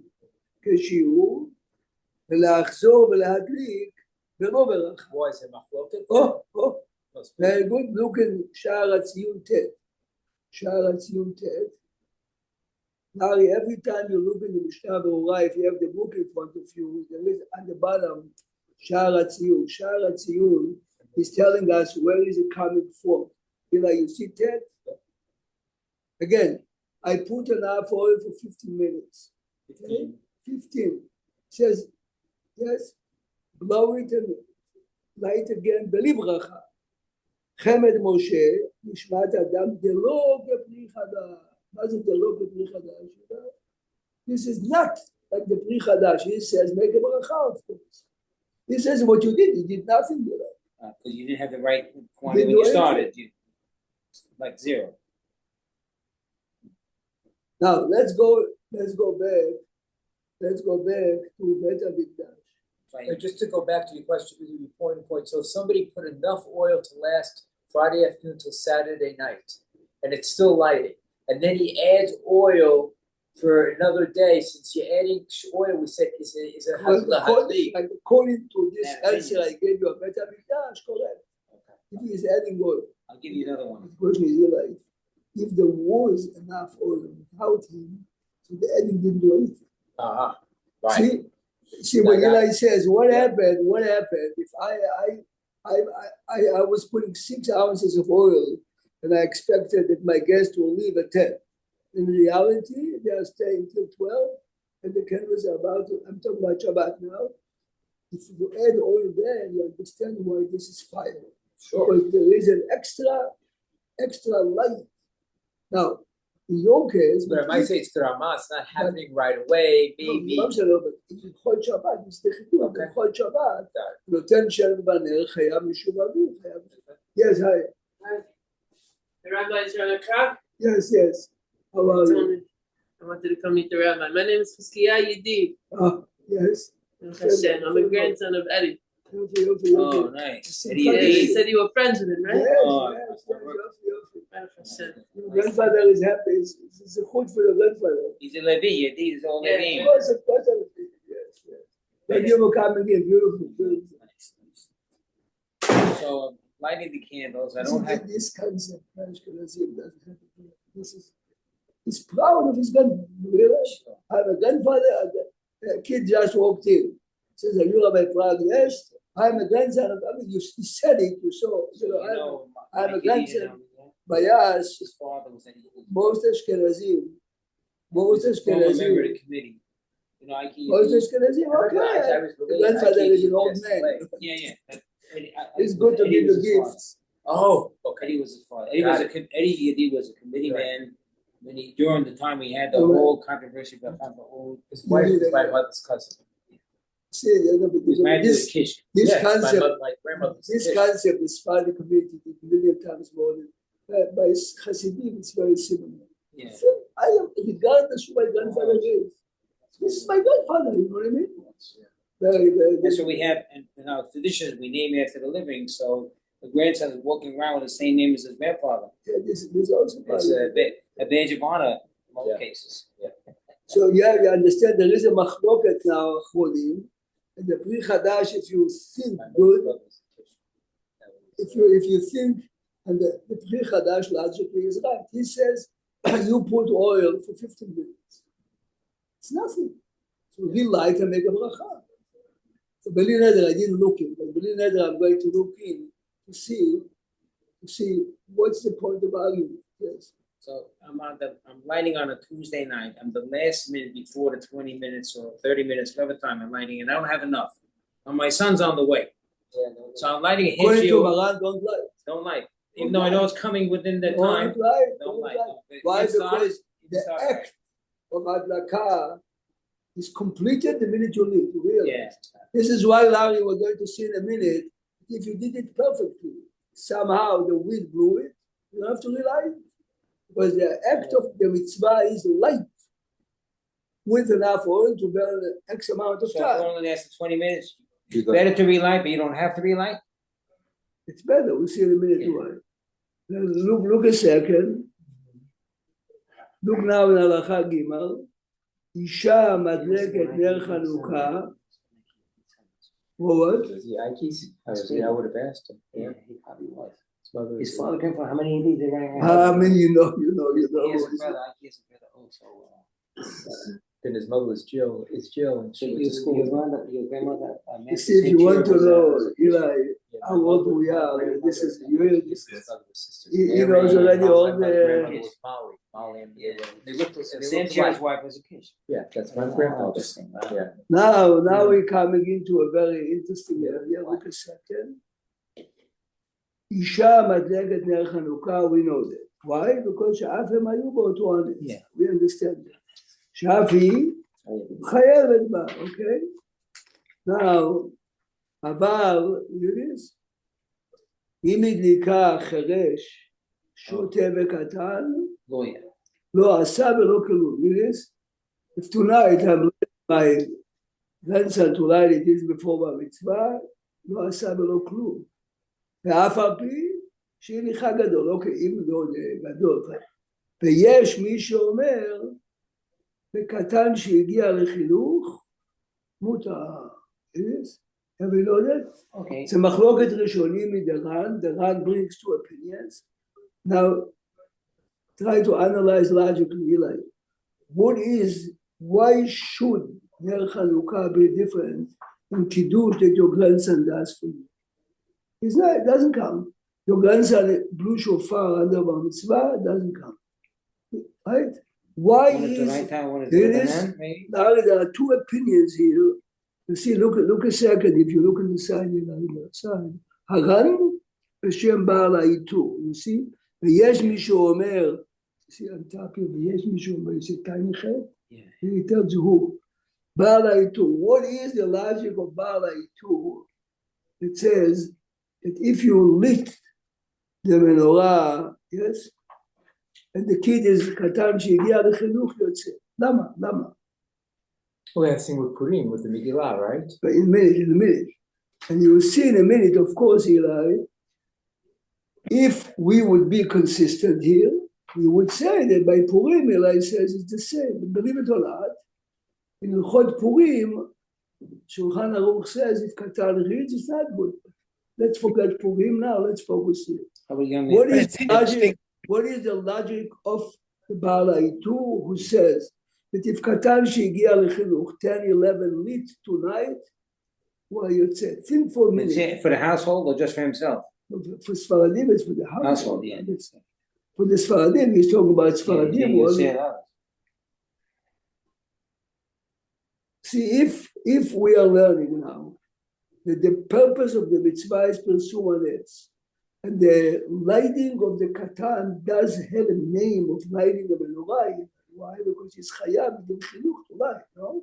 כשיעור ולחזור ולהדליק ולא ברכה. Why is it machloket? Very good. Look in שער הציון ט'. שער הציון ט'. Now every time you look in the Mishnah Berurah, if you have the book in front of you, there is at the bottom שער הציון. שער הציון is telling us where is it coming from. You see that? Again, I put enough oil for 15 minutes. 15. It says, yes, blow it and light again, בלי ברכה. חמד משה, נשמת אדם, דלא כפרי חדש. מה זה דלא כפרי חדש? This is not like the פרי חדש. He says, make a ברכה, of course. He says, what you did nothing with it. Because you didn't have the right quantity when you started. Like zero. Now let's go back to Bet HaMikdash. So just to go back to your question, your point. So if somebody put enough oil to last Friday afternoon till Saturday night, and it's still lighting, and then he adds oil for another day, since you're adding oil, we said is a hadli. According to this Yeah, answer I gave you, Bet HaMikdash, correct. If he is adding oil, I'll give you another one. the question is like, if there was enough oil without him, so the adding didn't do anything. Right. See when Eli says, what happened if I was putting 6 ounces of oil and I expected that my guest will leave at 10. In reality, they are staying till 12 and the candles are about to, I'm talking about Shabbat now. If you add oil there, you understand why this is fire. Sure. Because there is an extra light. Now, in your case, But I might say it's drama. It's not happening right away. Maybe. לא משנה, אבל בכל שבת, תסתכלו, בכל שבת, נותן שם בנר, חייב משום אביב, חייב. Yes, hi. The rabbi is Rabbi Krab. Yes. How are you? I wanted to come meet the rabbi. My name is Chizkiah Yedid. Yes. Hashem. I'm a grandson of Eddie. Oh, nice. Eddie, Yeah, Eddie. you said you were friends with him, right? Yes. Hashem. Your grandfather is happy. It's a good for your grandfather. He's a Levi. Eddie is all Yeah. Levi. Of course. Yes. Thank you for coming in. Beautiful. So, lighting the candles. I don't have. This concept, Ashkenazim doesn't have to do it. This is, he's proud of his grandfather. You realize? I have a grandfather, a kid just walked in. Says, are you Rabbi Prague? Yes. I'm a grandson of, he said it, you saw. I'm a grandson. Bayas, His father was Eddie. most Ashkenazim. Former member of the committee. You know, Most Ashkenazim, okay. The grandfather is an old man. Yeah. It's good to give the gifts. Oh, okay. Eddie was his father. Got Eddie was a committee Right. man. When during the time we had the whole controversy about the old. His wife is my mother's cousin. See, you know, He was married to this, a Kish. this Yes, concept, my grandmother's this sister. concept is found in the community a million times more than by Hasidim. It's very similar. Yeah. I am regardless who my grandfather is. This is my grandfather. You know what I mean? Very. That's what we have in our traditions. We name after the living. So the grandson is walking around with the same name as his grandfather. Yeah, this also It's a badge of honor in most cases. So yeah, you understand there is a machloket now, Cholim, and the Pri Chadash, if you think good, if you think, and the Pri Chadash logically is right. He says you put oil for 15 minutes. It's nothing. So he light and make a bracha. So Beli Neder, I didn't look in, but Beli Neder, I'm going to look in to see what's the point of argument. Yes. So I'm lighting on a Tuesday night. I'm the last minute before the 20 minutes or 30 minutes, whatever time I'm lighting, and I don't have enough. And my son's on the way. So I'm lighting a half According to shield. Maran, don't lie. Don't light. Even though I know it's coming within the Don't time. lie. Don't light. Why? Get started, Because you the start act of Adlaka is completed the minute you leave. You realize? Yeah. This is why, Larry, we're going to see in a minute. If you did it perfectly, somehow the wind blew it, you don't have to relight. Because the act of the mitzvah is light with enough oil to burn X amount of So if it time. only lasts 20 minutes, it's better to relight, but you don't have to relight. It's better. We'll see in a minute why. Now look a second. Look now in Halacha Gimel. Isha madleket ner Chanukah. What? I would have asked him. Yeah, he probably was. His father came from how many of these did I have? How many you know? He has a brother. He has a brother also. Then his mother is Jill. It's Jill, and she went to school. Your grandmother. You see, if you want to know, Eli, how old we are, this is really, he knows already all the. Molly, and They looked. Santiago's wife was a kiss. yeah, that's my grandfather. Yeah. Now we're coming into a very interesting area. Look a second. Isha madleget ner Chanukah, we know that. Why? Because Sha'afim hayu באותו הנס. Yeah. We understand that. Shafi חייבת בה, okay? Now, אבל, יודיס, אם הדליקה חירש, שוטה וקטן, לא יהיה. לא עשה ולא כלום, יודיס? If tonight I'm my grandson to light it is before במצווה, לא עשה ולא כלום. ואף על פי שהניחה גדול, אוקיי, אם לא גדול. ויש מי שאומר, בקטן שהגיע לחינוך, מותר. Have we know that? Okay. זה מחלוקת ראשונים מדרן, דרן brings two opinions. Now, try to analyze logically, like, why should Ner Chanukah be different in Kiddush that your grandson does for you? It's not, it doesn't come. Your grandson blew shofar under Bar Mitzvah, it doesn't come. Right? Why is Maybe? now there are two opinions here. You see, look a second. If you look at the side, Haran Hashem Baal Haitur. You see, ויש מי שאומר, see on top here, ויש מי שאומר, you see tiny head. He tells you who. Baal Haitur. What is the logic of Baal Haitur? It says that if you lit the menorah, yes, and the kid is קטן שהגיע לחינוך יוצא. למה? Well, that's thing with Purim, with the Megillah, right? But in a minute. And you will see in a minute, of course, Eli, if we would be consistent here, we would say that by Purim, Eli says it's the same. But believe it or not, in Ilchot Purim, Shulchan Aruch says if Katan reads, it's not good. Let's forget Purim now, let's focus here. What is the logic of the Baal Haitur who says that if Katan שהגיע לחינוך 10, 11 lit tonight, well, you'd say, think for a minute. For the household or just for himself? For Sfaradim, it's for the household. Yeah. For the Sfaradim, he's talking about Sfaradim. See, if we are learning now that the purpose of the mitzvah is pursuance, and the lighting of the Katan does have a name of lighting of a menorah. Why? Because it's chayav in chinuch to light, no?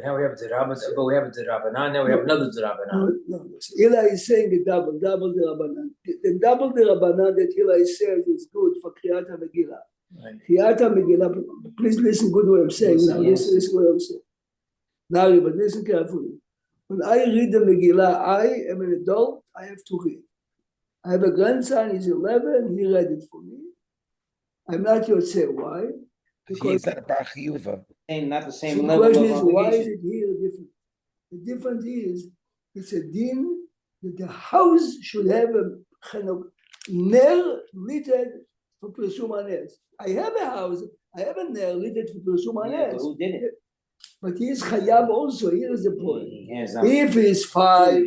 Now we have the Rabbanan, now we have another Rabbanan. No. Eli is saying a double the Rabbanan. The double the Rabbanan that Eli says is good for Kriyat HaMegillah. Right. Kriyat HaMegillah, please listen good what I'm saying now. Listen what I'm saying. Now, but listen carefully. When I read the Megillah, I am an adult, I have to read. I have a grandson, he's 11, he read it for me. I'm not your say why. He's not a Bar Chiyuva. Not the same So the level question of is, why is obligation. it here different? The difference is, it's a din that the house should have a kind of ner littered for Pirsum HaNes. I have a house, I have a ner littered for Pirsum Yeah, but HaNes. who did it? But he is chayav also, here is the point. Yes, If he's 5,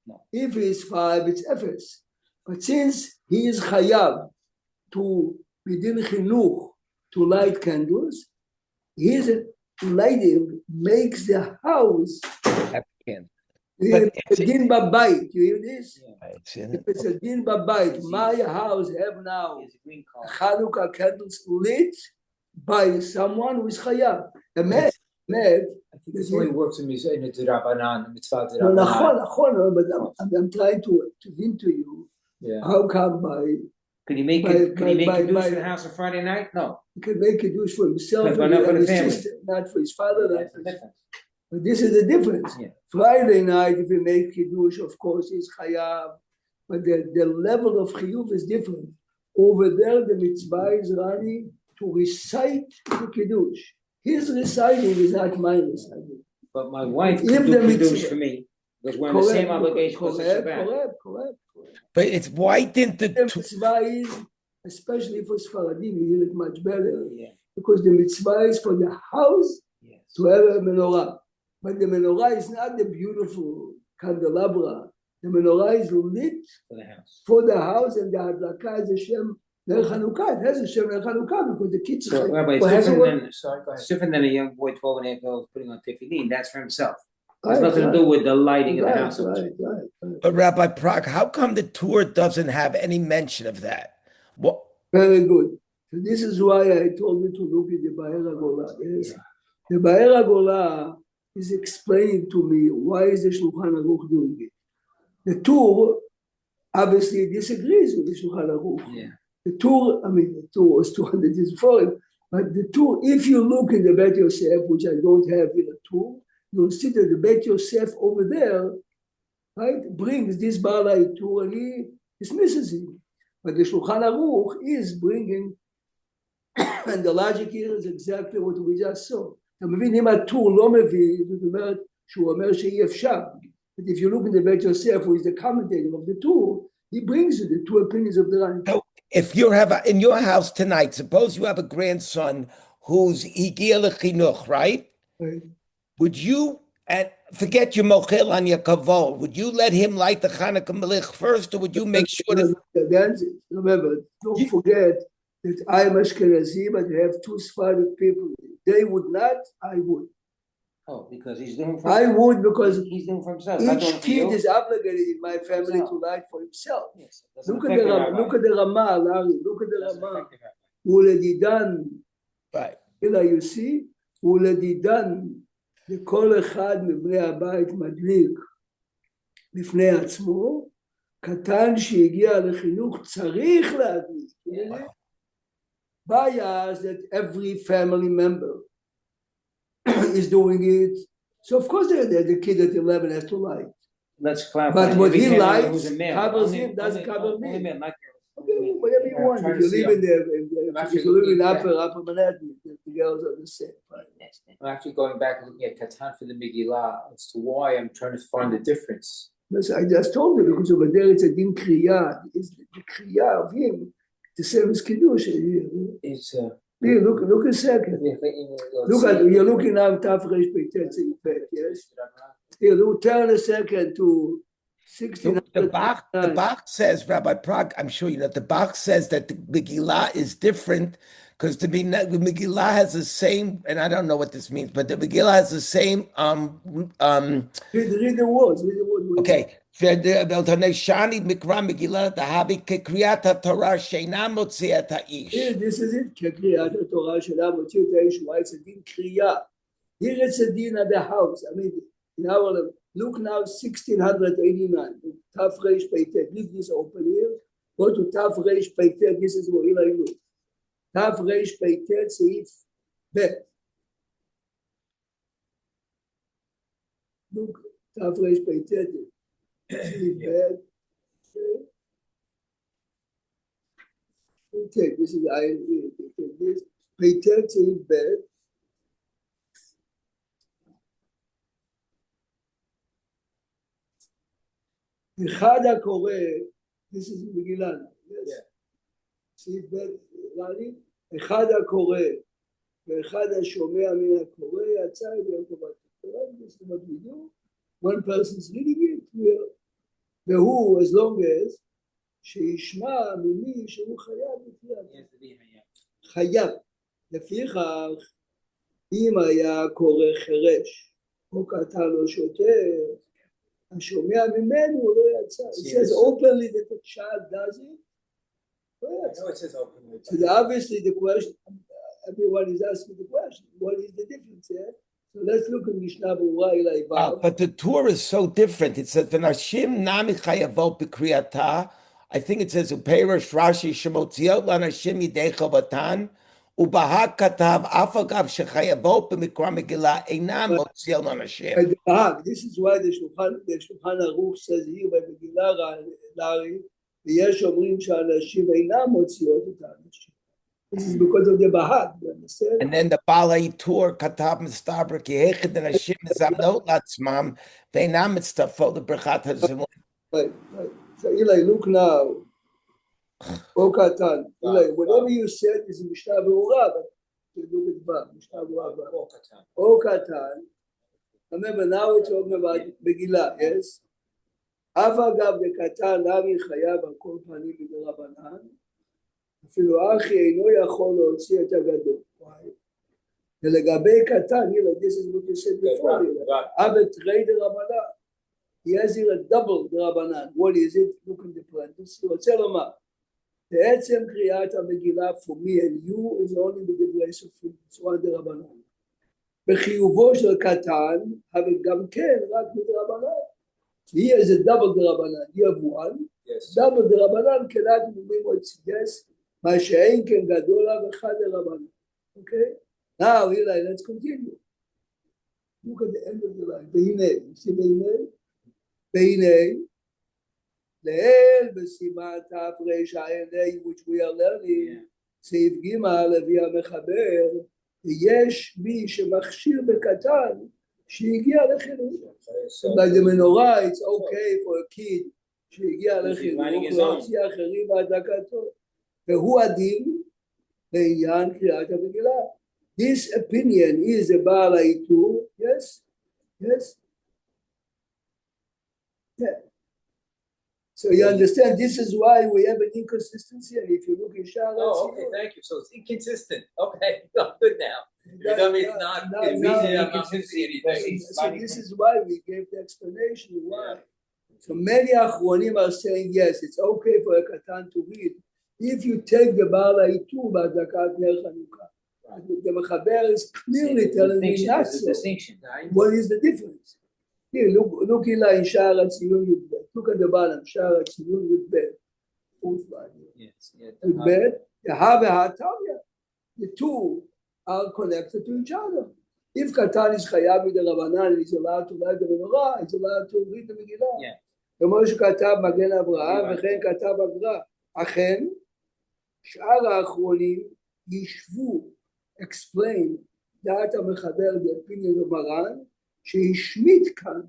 No. it's efes. But since he is chayav to within chinuch to light candles. His lighting makes the house Can't. a din babayit. You hear this? Yeah. It's in If it. it's a din babayit, my house have now Here's a green card. Hanukkah candles lit by someone who is chayav. A man, I think this only works in the Dirabanan, mitzvah well, Dirabanan. nachon, but I'm trying to hint to you. Yeah. How come by Could he make it? Could he make a douche for the house on Friday night? No. he can make a douche for himself But not for and the his family. sister, not for his father, not That's for the his. difference. But this is the difference. Yeah. Friday night, if you make kiddush, of course, is chayav, but the level of chiyuv is different. Over there, the mitzvah is running to recite the kiddush. His reciting is not mine reciting. But my wife If could the do kiddush mitzvah- for me because we're in the same obligation for Shabbat. Correct. But it's why didn't The the mitzvah is, especially for Sfaradim, you hear it much better, Yeah. because the mitzvah is for the house Yes. to have a menorah. But the menorah is not the beautiful candelabra. The menorah is lit For the house. for the house, and the hadlaka is a Shem Ner Chanukah. It has a Shem Ner Chanukah because the kids. So, Rabbi, it's Well, has it different worked? Sorry, go ahead. it's different than a young boy, 12 and a half years old, putting on tefillin. That's for himself. It has Right, nothing to do with the lighting of the house. Right. but Rabbi Prague, how come the tour doesn't have any mention of that? What Very good. So this is why I told you to look at the Ba'er HaGolah. Yes. The Ba'er HaGolah is explaining to me why is the Shulchan Aruch doing it. The tour obviously disagrees with the Shulchan Aruch. Yeah. The tour was 200 years before it, but the tour, if you look in the Bet Yosef, which I don't have in a tour, you'll see that the Bet Yosef over there, right, brings this Baalai tour and he dismisses him. But the Shulchan Aruch is bringing, and the logic here is exactly what we just saw. אתה מבין, אם הטור לא מביא, זאת אומרת שהוא אומר שאי אפשר. But if you look in the Bet Yosef, who is the commentator of the tour, he brings you the two opinions of the Rambam. So if you have in your house tonight, suppose you have a grandson who's Higia Lechinuch, right? Right. Would you, and forget your mochel on your kavod, would you let him light the Hanukkah Melich first, or would you make sure that Then, remember, don't forget that I am Ashkenazi, but I have two Sephardic people. They would not, I would. Oh, because he's doing for I would because he's doing for himself. Not doing each for kid you. is obligated in my family to Himself. light for himself. Yes, it doesn't Look at affect the rabbi. look at the Ramah, Larry. Look at the Doesn't Ramah. affect the rabbi. ולדידן, right? אלא you see, ולדידן, לכל אחד מבני הבית מדליק בפני עצמו, קטן שהגיע לחינוך צריך להדליק. Bias that every family member is doing it. So of course the kid at 11 has to light. Let's clarify. But what Every he family lights who's a male, covers only- him, doesn't only- cover only me. men, not Okay, girls. whatever you Yeah, want. I'm trying If you to see live in actually if you live in looking upper Manhattan, the girls are the same. Right? I'm actually going back and looking at Katan for the Megillah as to why I'm trying to find the difference. Listen, I just told you because over there it's a din kriya. It's the kriya of him, the same as kiddush. It's Here, look a second. Look at you're looking now Taf Resh Peitet Seifet, yes. Here, look, turn a second to The Bach says, Rabbi Prague, I'm sure you know, the Bach says that the Megillah is different because the Megillah has the same, and I don't know what this means, but the Megillah has the same, Read the words. okay. Shani Mikra Megillah, the Habi Kekriyat Torah Sheina Motziat Ha'ish. Here, this is it. כקריאת התורה שלה מוציא את האיש, why it's a din kriya. Here it's a din at the house. I mean, now look now 1689. Taf Reish Peitet. Leave this open here. Go to Taf Reish Peitet. This is what I look. Taf Reish Peitet Seif Bet. Look, Taf Reish Peitet Seif Bet. Okay, this is I this Peitet Seif Bet. אחד הקורא, this is מגילה, סעיף ב' רני, אחד הקורא ואחד השומע מן הקורא יצא ידי לטובת התורה, this is what we do, one person is reading it, והוא, as long as שישמע ממי שהוא חייב בקריאתה. He has to be hayab. חייב. לפיכך, אם היה קורא חירש, או קטן או שוטר, השומע ממנו לא יצא. It says openly that the child does it. לא I יצא. know it says openly. So obviously the question, everyone is asking the question, what is the difference here? So let's look at Mishnah Berurah Ilai Vav. But the Torah is so different. It says, "V'nashim nami chayavot b'kriyata." I think it says, "Uperish Rashi shemotziot lanashim yidei chavatan." Ubahak katav afagav shechayavot b'mikra Megillah einam motziot lanashim. By the Bahag, this is why the Shulchan Aruch says here by Megillah Lari, ויש אומרים שהאנשים אינם מוציאות את האנשים. This is because of the Bahag, you understand? And then the Balai Tur katav mistaber ki hechid anashim mizamnot latzmam ve'einam mitztafot leberchat hazimon. Right. So Eli, look now. O Katan. Eli, whatever you said is Mishnah Berurah, but you look at Vav, Mishnah Berurah. Oh, Katan. O Katan. Remember, now we're talking about Megillah, yes? אף אגב לקטן נמי חייב על כל פנים מדרבנן, אפילו אחי אינו יכול להוציא את הגדול. ולגבי קטן, this is what you said before, אבל תרי דרבנן. He has here a double דרבנן. What is it? Look in the parenthesis. הוא רוצה לומר, בעצם קריאת המגילה for me and you is only בדברי סופרים, צורה דרבנן. בחיובו של קטן, אבל גם כן רק מדרבנן. He has a double דרבנן. You have one. Yes. Double דרבנן cannot be more yes. מה שאין כן גדולה וחד דרבנן. Okay? Now, Eli, let's continue. Look at the end of the line. והנה, you see והנה? והנה, לאל בסימן תרע"ה, which we are learning, סעיף ג' הביא המחבר, יש מי שמכשיר בקטן שהגיע לחינוך. By the menorah, it's okay for a kid שהגיע לחינוך, להוציא אחרים בהדלקתו. והוא הדין לעניין קריאת המגילה. This opinion is a בעל האיתור, yes? Yes? Yeah. So you understand, this is why we have an inconsistency, and if you look in Shara, Oh, okay, thank you. So it's inconsistent. Okay, I'm good now. You tell me it's not, it means that I'm not missing anything. So this is why we gave the explanation why. So many Achronim are saying, yes, it's okay for a Katan to read if you take the Baal HaItur B'Hadlakat Ner Chanukah. The Mechaber is clearly telling me not so. What is the difference? Here, look Eli in Sha'ar HaTziyun Yud-Bet. Look at the bottom, Sha'ar HaTziyun Yud-Bet. Fourth line. Yes, Yud-Bet, the Ha v'Hatavya. The two are connected to each other. If Katan is Chayav Mid'Rabanan, he's allowed to write the menorah, he's allowed to read the Megillah. Yeah. כמו שכתב מגן אברהם, וכן כתב הגר"א. אכן, שאר האחרונים ישבו, explain, דעת המחבר, the opinion of מרן, שהשמיט כאן,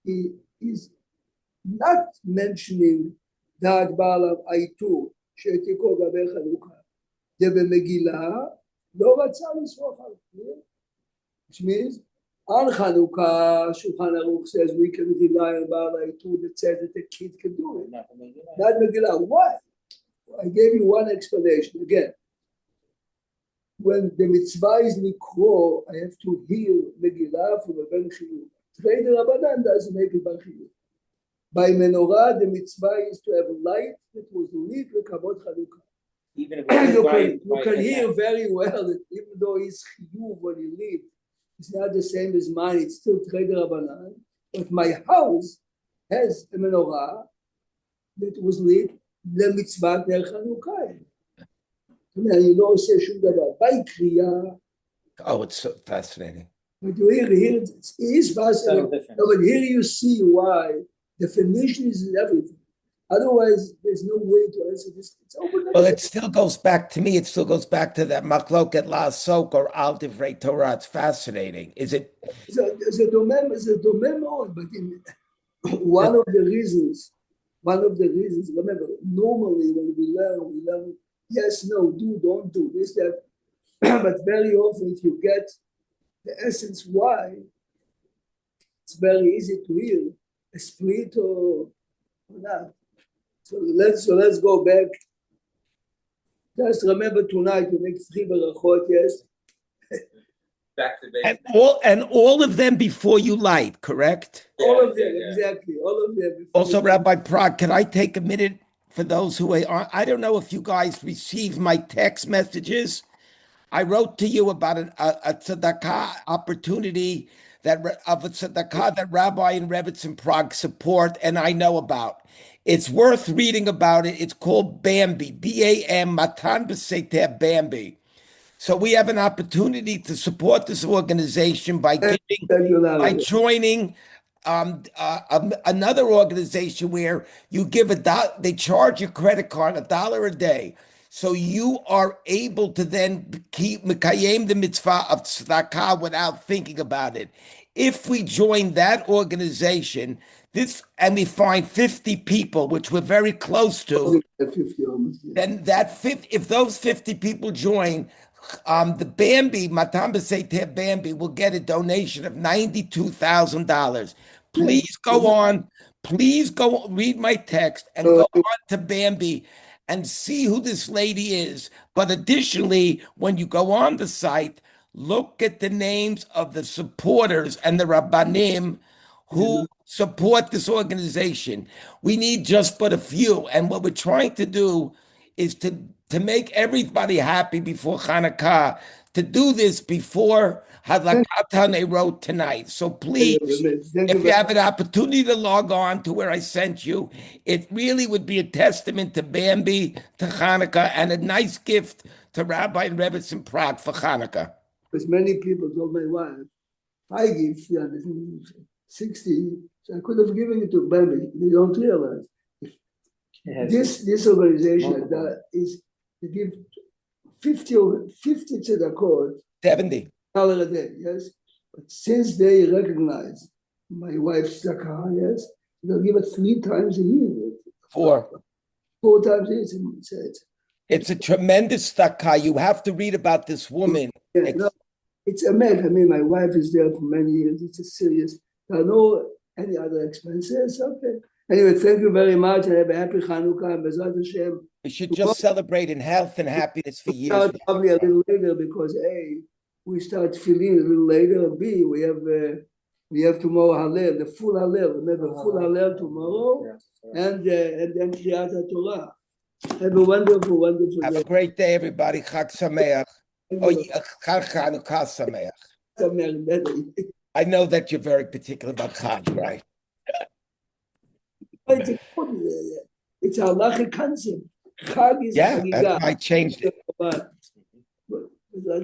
he is not mentioning דעת בעל האיתור, שהעתיקו גבי חנוכה. זה במגילה, לא רצה לסמוך על כלום. Which means, on Chanukah, Shulchan Aruch says we can rely on Baal HaItur that says that the kid can do it. Not Megillah. Why? I gave you one explanation. Again, when the mitzvah is Likro, I have to hear Megillah from a Ben Chiyuv. Trei Rabbanan doesn't make it Ben Chiyuv. By menorah, the mitzvah is to have light that was lit with Kavod Chanukah. Even if you can hear very well that even though it's Chiyuv when you leave, it's not the same as mine, it's still Trei Rabbanan. But my house has a menorah that was lit the mitzvah Ner Chanukah. You don't say shum davar. By kriya. Oh, it's so fascinating. But you hear it is fascinating. No, but here you see why definition is everything. Otherwise, there's no way to answer this. It's open. Well, it still goes back to me. It still goes back to that Machloket La Sok or Al Divrei Torah. It's fascinating. Is it? It's a domain, but in one of the reasons, remember, normally when we learn yes, no, do, don't do, this, that. But very often if you get the essence why, it's very easy to hear a split or not. So let's go back. Just remember tonight to make 3 berachot, yes? Back to And basics. all of them before you light, correct? All of them, yeah. exactly, all of them. Also, Rabbi Prague, can I take a minute for those who are, I don't know if you guys received my text messages. I wrote to you about a tzedakah opportunity of a tzedakah that Rabbi and Rebbetzin in Prague support, and I know about. It's worth reading about it. It's called Bambi, B-A-M, Matan B'Seiter Bambi. So we have an opportunity to support this organization by giving, Thank you, by Larry. joining another organization where you give they charge your credit card $1 a day. So you are able to then keep Mekayem the mitzvah of tzedakah without thinking about it. If we join that organization, and we find 50 people, which we're very close to, 50 almost, yeah. then if those 50 people join, the Bambi, Matan B'Seiter Bambi, will get a donation of $92,000. Please go read my text and go on to Bambi and see who this lady is. But additionally, when you go on the site, look at the names of the supporters and the Rabbanim who support this organization. We need just but a few. And what we're trying to do is to make everybody happy before Hanukkah, to do this before Hadlakat they wrote tonight. So please, if you have an opportunity to log on to where I sent you, it really would be a testament to Bambi, to Hanukkah, and a nice gift to Rabbi and Rebbetzin in Prague for Hanukkah. Because many people told my wife, I give 60, so I could have given it to Bambi. They don't realize. This organization that is to give 50 tzedakot, 70 $1 a day, yes. But since they recognize my wife's tzedakah, yes, they'll give it 3 times a year. 4 times a year. It's a tremendous tzedakah. You have to read about this woman. Yeah, no, it's a mess. I mean, my wife is there for many years. It's a serious. There are no any other expenses. Okay. Anyway, thank you very much, and have a happy Hanukkah and B'ezrat Hashem. We should just celebrate in health and happiness for years. Start probably a little later because A, we start filling a little later. B, we have tomorrow Hallel, the full Hallel. Remember, full Hallel tomorrow, and then Kriyat HaTorah. Have a wonderful, wonderful Have day. a great day, everybody. Chag Sameach. Chag Hanukkah Sameach. I know that you're very particular about Chag, right? It's a halachic concept. Chag is Yeah, that's why I changed it. But